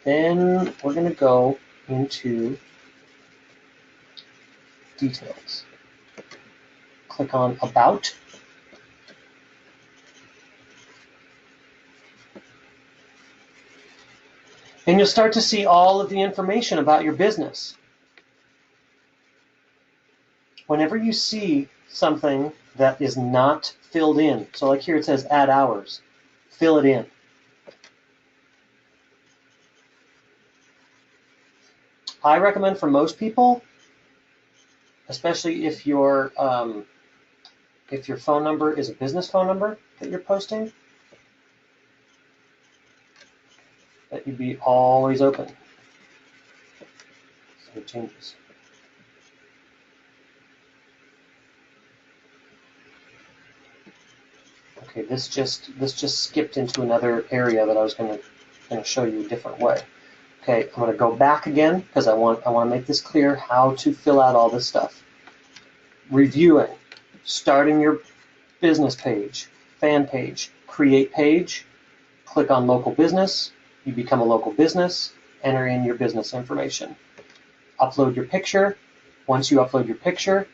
then we're going to go into details. Click on About. And you'll start to see all of the information about your business. Whenever you see something that is not filled in, so like here it says add hours, fill it in. I recommend for most people, especially if your phone number is a business phone number that you're posting, that you be always open. So it changes. Okay, this just skipped into another area that I was going to show you a different way. Okay, I'm going to go back again because I want to make this clear how to fill out all this stuff. Reviewing, starting your business page, fan page, create page, click on local business, you become a local business, enter in your business information. Upload your picture. Once you upload your picture,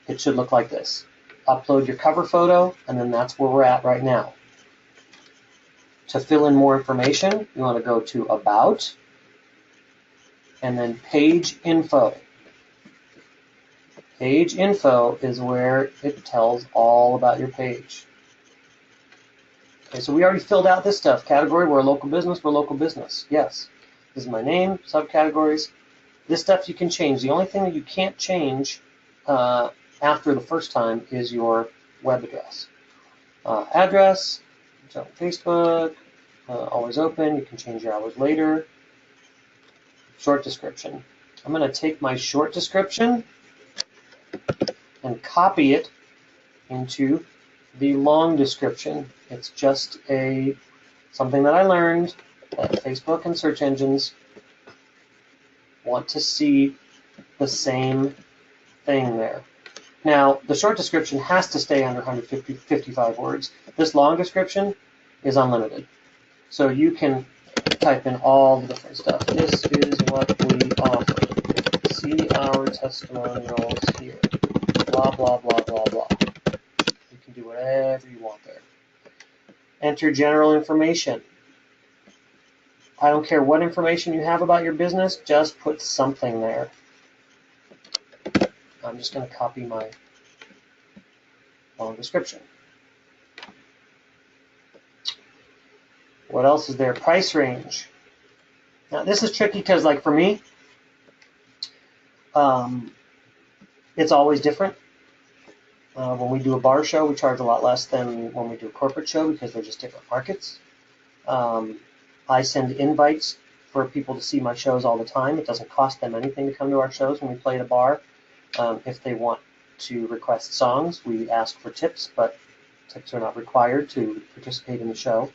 it should look like this. Upload your cover photo, and then that's where we're at right now. To fill in more information, you want to go to About, and then Page Info. Page Info is where it tells all about your page. Okay, so we already filled out this stuff. Category, we're a local business, we're a local business. Yes. This is my name, subcategories. This stuff you can change. The only thing that you can't change after the first time is your web address. Address, it's on Facebook, always open, you can change your hours later. Short description. I'm going to take my short description and copy it into the long description. It's just something that I learned that Facebook and search engines want to see the same thing there. Now, the short description has to stay under 155 words. This long description is unlimited. So you can type in all the different stuff. This is what we offer. See our testimonials here. Blah, blah, blah, blah, blah. You can do whatever you want there. Enter general information. I don't care what information you have about your business, just put something there. I'm just going to copy my long description. What else is there? Price range. Now this is tricky because, like, for me, it's always different. When we do a bar show, we charge a lot less than when we do a corporate show because they're just different markets. I send invites for people to see my shows all the time. It doesn't cost them anything to come to our shows when we play at a bar. If they want to request songs, we ask for tips, but tips are not required to participate in the show.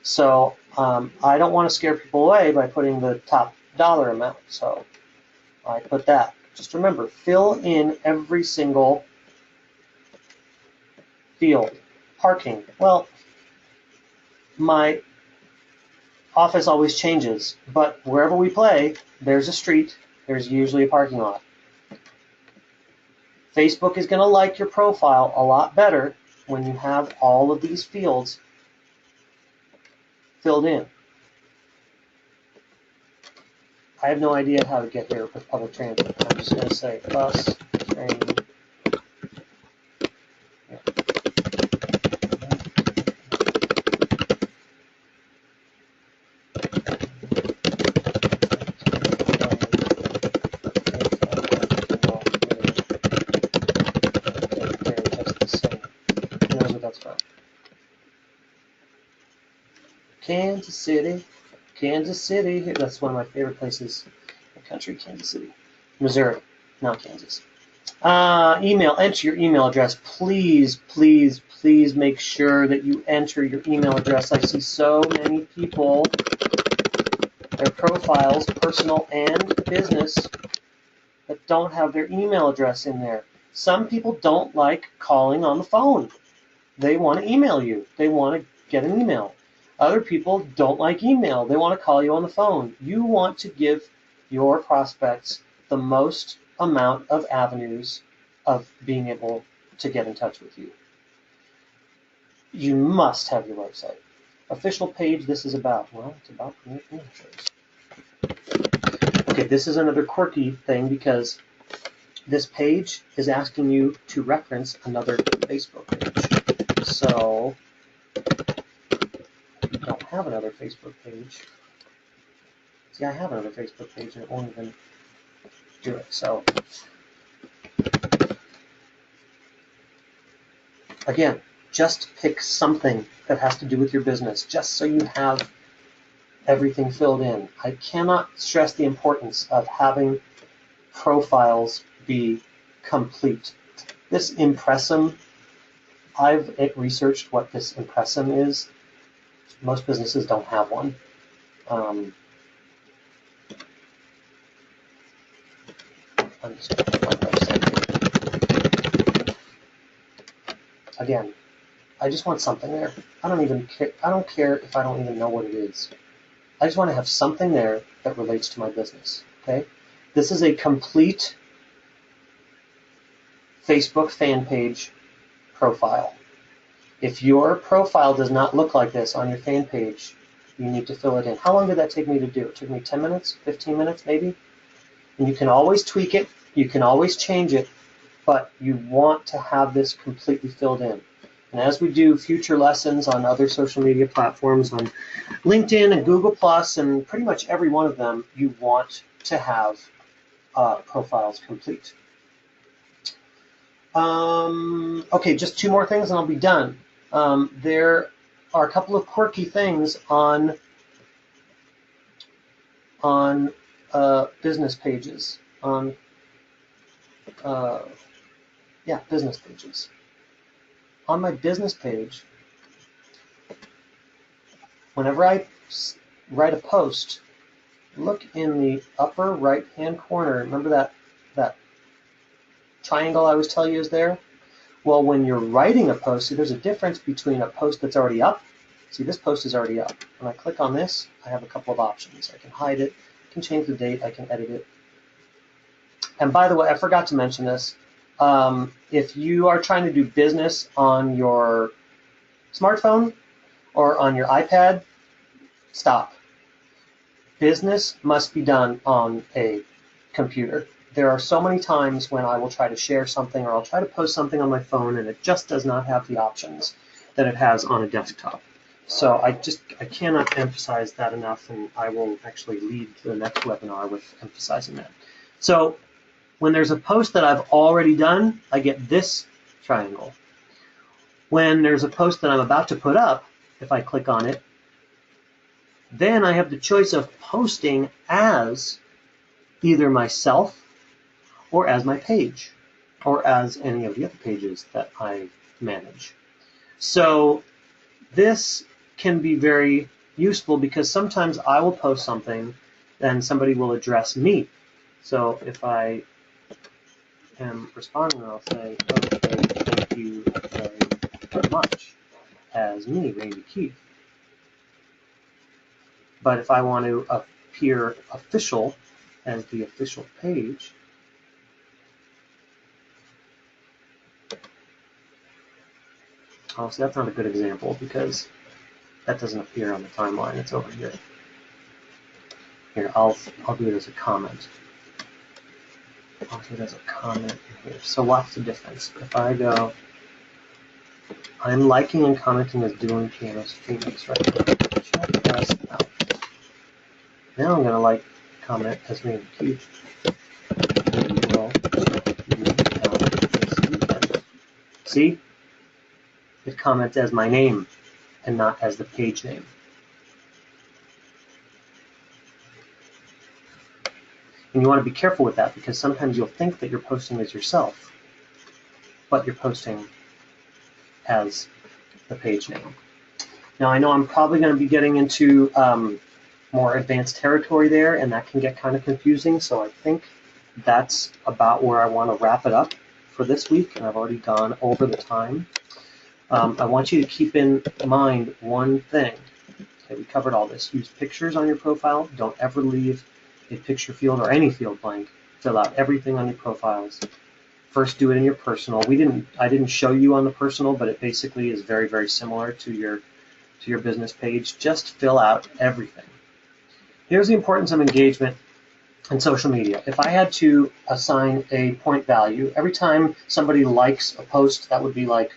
So I don't want to scare people away by putting the top dollar amount, so I put that. Just remember, fill in every single field. Parking. Well, my office always changes, but wherever we play, there's a street, there's usually a parking lot. Facebook is going to like your profile a lot better when you have all of these fields filled in. I have no idea how to get here with public transit. I'm just going to say bus, train. Yeah. where that's from. Kansas City. Kansas City. That's one of my favorite places in the country, Kansas City. Missouri, not Kansas. Email. Enter your email address. Please, please, please make sure that you enter your email address. I see so many people, their profiles, personal and business, that don't have their email address in there. Some people don't like calling on the phone. They want to email you. They want to get an email. Other people don't like email. They want to call you on the phone. You want to give your prospects the most amount of avenues of being able to get in touch with you. You must have your website. Official page this is about. Well, it's about Premier Cleaning Shows. Okay, this is another quirky thing because this page is asking you to reference another Facebook page. So you don't have another Facebook page. See, I have another Facebook page and it won't even do it. So again, just pick something that has to do with your business, just so you have everything filled in. I cannot stress the importance of having profiles be complete. This Impressum, I've researched what this Impressum is. Most businesses don't have one. I'm just going to put my website. Again, I just want something there. I don't even care. I don't care if I don't even know what it is. I just want to have something there that relates to my business. Okay? This is a complete Facebook fan page profile. If your profile does not look like this on your fan page, you need to fill it in. How long did that take me to do? It took me 10 minutes, 15 minutes maybe? And you can always tweak it, you can always change it, but you want to have this completely filled in. And as we do future lessons on other social media platforms, on LinkedIn and Google+, and pretty much every one of them, you want to have profiles complete. Okay, just two more things and I'll be done. There are a couple of quirky things on business pages, business pages. On my business page, whenever I write a post, look in the upper right-hand corner. Remember that triangle I was telling you is there? Well, when you're writing a post, see, there's a difference between a post that's already up. See, this post is already up. When I click on this, I have a couple of options. I can hide it, I can change the date, I can edit it. And by the way, I forgot to mention this. If you are trying to do business on your smartphone or on your iPad, stop. Business must be done on a computer. There are so many times when I will try to share something or I'll try to post something on my phone and it just does not have the options that it has on a desktop. So I cannot emphasize that enough, and I will actually lead the next webinar with emphasizing that. So when there's a post that I've already done, I get this triangle. When there's a post that I'm about to put up, if I click on it, then I have the choice of posting as either myself or as my page, or as any of the other pages that I manage. So this can be very useful because sometimes I will post something and somebody will address me. So if I am responding, I'll say, okay, thank you very much, as me, Randy Keith. But if I want to appear official as the official page, oh, so that's not a good example because that doesn't appear on the timeline. It's over here. Here, I'll do it as a comment. I'll do it as a comment here. So watch the difference. If I go, I'm liking and commenting as Doing Pianos Phoenix right now. Check us out. Now I'm going to comment as Randy Keith. See? it comments as my name and not as the page name. And you want to be careful with that, because sometimes you'll think that you're posting as yourself, but you're posting as the page name. Now, I know I'm probably going to be getting into more advanced territory there, and that can get kind of confusing, so I think that's about where I want to wrap it up for this week, and I've already gone over the time. I want you to keep in mind one thing. Okay, we covered all this. Use pictures on your profile. Don't ever leave a picture field or any field blank. Fill out everything on your profiles. First, do it in your personal. I didn't show you on the personal, but it basically is very, very similar to your business page. Just fill out everything. Here's the importance of engagement in social media. If I had to assign a point value, every time somebody likes a post, that would be like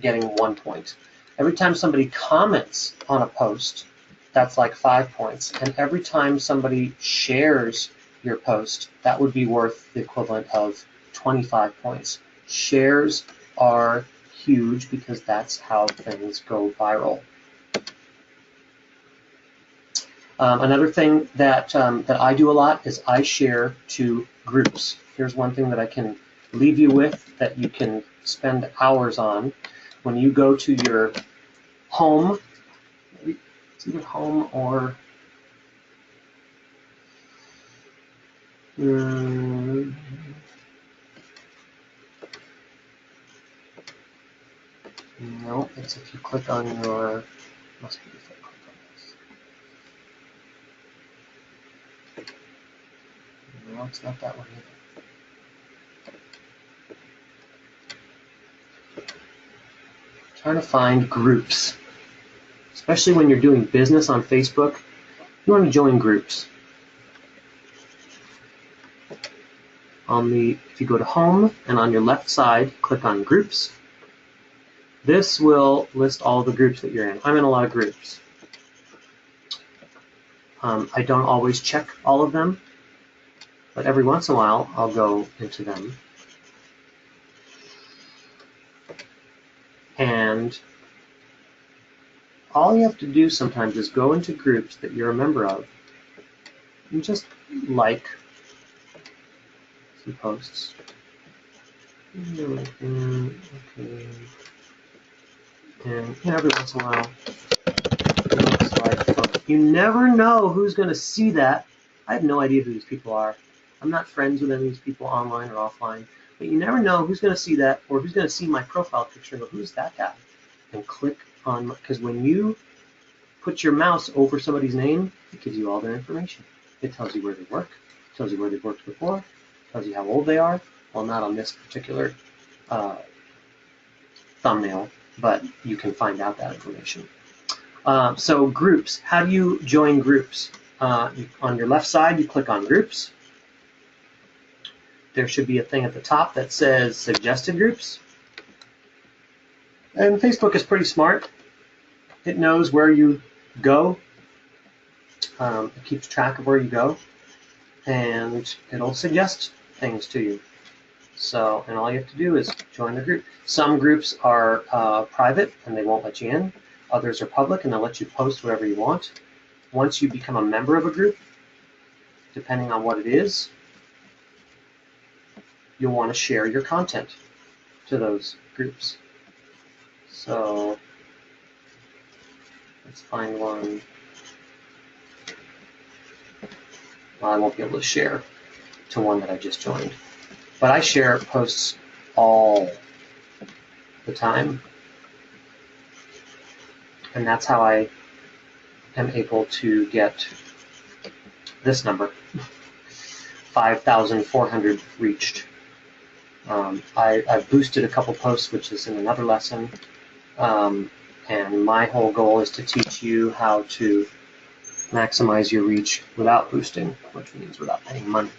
getting 1 point. Every time somebody comments on a post, that's like 5 points. And every time somebody shares your post, that would be worth the equivalent of 25 points. Shares are huge because that's how things go viral. Another thing that I do a lot is I share to groups. Here's one thing that I can leave you with that you can spend hours on. When you go to your home, it's either home or no, it's if you click on your, must be if I click on this. No, it's not that one either. Trying to find groups, especially when you're doing business on Facebook. You want to join groups. If you go to Home and on your left side, click on Groups. This will list all the groups that you're in. I'm in a lot of groups. I don't always check all of them, but every once in a while I'll go into them. And all you have to do sometimes is go into groups that you're a member of and just like some posts. Okay. And every once in a while, you never know who's going to see that. I have no idea who these people are. I'm not friends with any of these people online or offline. But you never know who's going to see that, or who's going to see my profile picture and go, who's that guy? And click on, because when you put your mouse over somebody's name, it gives you all their information. It tells you where they work, tells you where they've worked before, tells you how old they are. Well, not on this particular thumbnail, but you can find out that information. So groups, how do you join groups? On your left side, you click on groups. There should be a thing at the top that says suggested groups. And Facebook is pretty smart. It knows where you go. It keeps track of where you go. And it'll suggest things to you. So, and all you have to do is join the group. Some groups are private and they won't let you in. Others are public and they'll let you post whatever you want. Once you become a member of a group, depending on what it is, you'll want to share your content to those groups. So let's find one. Well, I won't be able to share to one that I just joined. But I share posts all the time. And that's how I am able to get this number, 5,400 reached. I've boosted a couple posts, which is in another lesson. And my whole goal is to teach you how to maximize your reach without boosting, which means without paying money.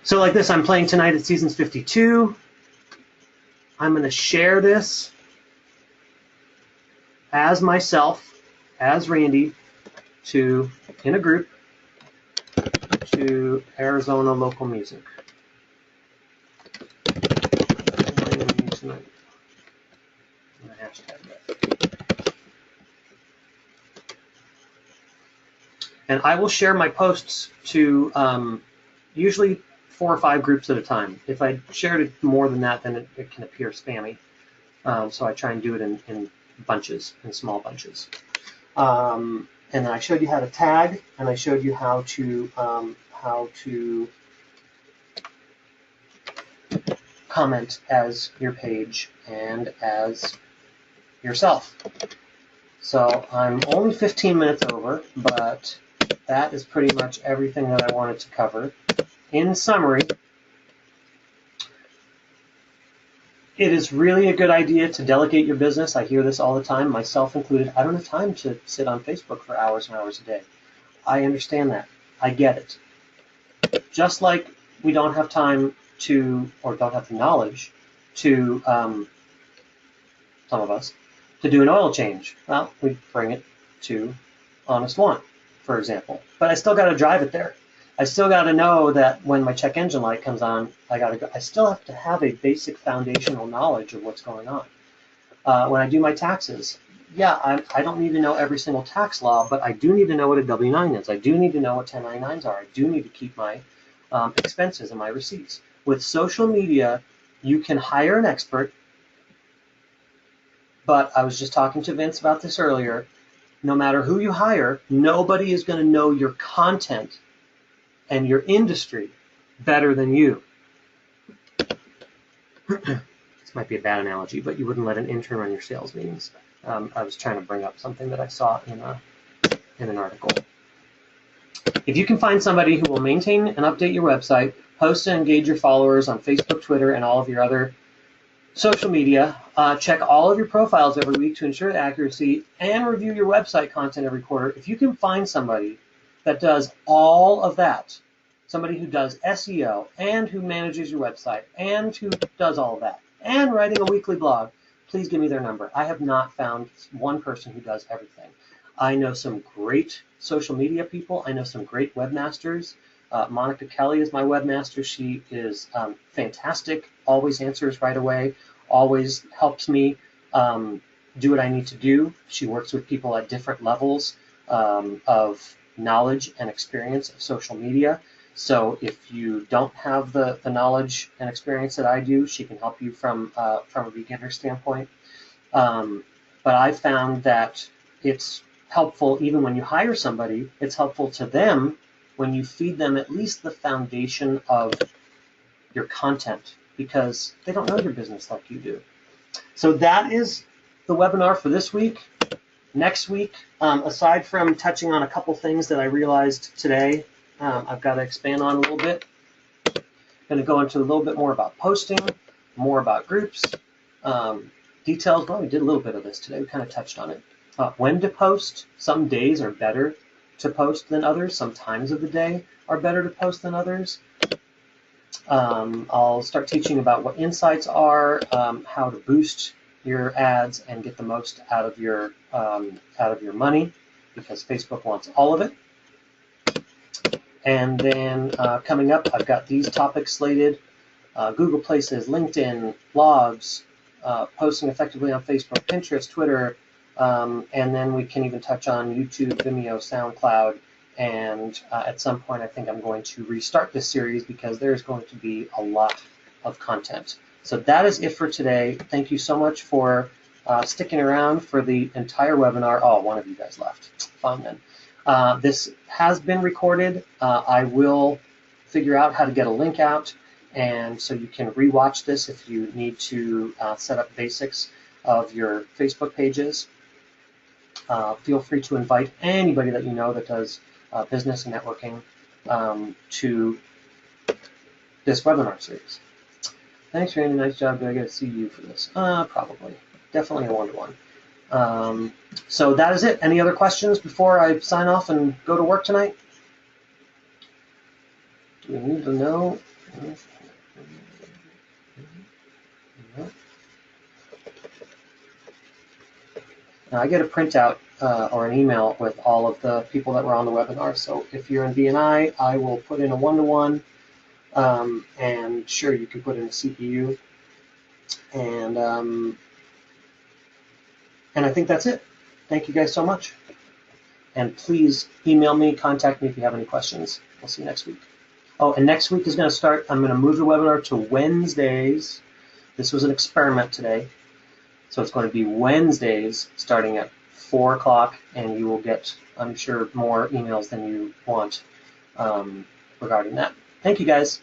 So like this, I'm playing tonight at Seasons 52. I'm going to share this as myself, as Randy, in a group, to Arizona Local Music. hashtag yet. And I will share my posts to usually 4 or 5 groups at a time. If I shared it more than that, then it can appear spammy. So I try and do it in bunches, in small bunches. And then I showed you how to tag, and I showed you how to comment as your page and as yourself. So I'm only 15 minutes over, but that is pretty much everything that I wanted to cover. In summary, it is really a good idea to delegate your business. I hear this all the time, myself included. I don't have time to sit on Facebook for hours and hours a day. I understand that. I get it. Just like we don't have time to, or don't have the knowledge to, some of us, to do an oil change. Well, we bring it to Honest One, for example. But I still got to drive it there. I still got to know that when my check engine light comes on, I still have to have a basic foundational knowledge of what's going on. When I do my taxes, yeah, I don't need to know every single tax law, but I do need to know what a W-9 is. I do need to know what 1099s are. I do need to keep my expenses and my receipts. With social media, you can hire an expert, but I was just talking to Vince about this earlier. No matter who you hire, nobody is going to know your content and your industry better than you. This might be a bad analogy, but you wouldn't let an intern run your sales meetings. I was trying to bring up something that I saw in an article. If you can find somebody who will maintain and update your website, post and engage your followers on Facebook, Twitter, and all of your other social media, check all of your profiles every week to ensure accuracy, and review your website content every quarter. If you can find somebody that does all of that, somebody who does SEO and who manages your website and who does all of that and writing a weekly blog, please give me their number. I have not found one person who does everything. I know some great social media people. I know some great webmasters. Monica Kelly is my webmaster. She is fantastic, always answers right away, always helps me do what I need to do. She works with people at different levels of knowledge and experience of social media. So if you don't have the knowledge and experience that I do, she can help you from a beginner standpoint. But I found that it's helpful even when you hire somebody, it's helpful to them when you feed them at least the foundation of your content, because they don't know your business like you do. So that is the webinar for this week. Next week, aside from touching on a couple things that I realized today, I've got to expand on a little bit. I'm going to go into a little bit more about posting, more about groups, details. Well, we did a little bit of this today. We kind of touched on it. When to post. Some days are better to post than others. Some times of the day are better to post than others. I'll start teaching about what insights are, how to boost your ads and get the most out of your money, because Facebook wants all of it. And then coming up, I've got these topics slated: Google Places, LinkedIn, blogs, posting effectively on Facebook, Pinterest, Twitter, and then we can even touch on YouTube, Vimeo, SoundCloud, and at some point I think I'm going to restart this series because there's going to be a lot of content. So that is it for today. Thank you so much for sticking around for the entire webinar. Oh, one of you guys left. Fine then. This has been recorded. I will figure out how to get a link out, and so you can rewatch this if you need to set up basics of your Facebook pages. Feel free to invite anybody that you know that does business and networking to this webinar series. Thanks, Randy. Nice job. Do I get to see you for this? Probably. Definitely a one-to-one. So that is it. Any other questions before I sign off and go to work tonight? Do we need to know? Now I get a printout or an email with all of the people that were on the webinar. So if you're in BNI, I will put in a one-to-one, and sure, you can put in a CPU. And And I think that's it. Thank you guys so much. And please email me, contact me if you have any questions. We'll see you next week. Oh, and next week is going to start, I'm going to move the webinar to Wednesdays. This was an experiment today. So it's going to be Wednesdays starting at 4 o'clock, and you will get, I'm sure, more emails than you want regarding that. Thank you, guys.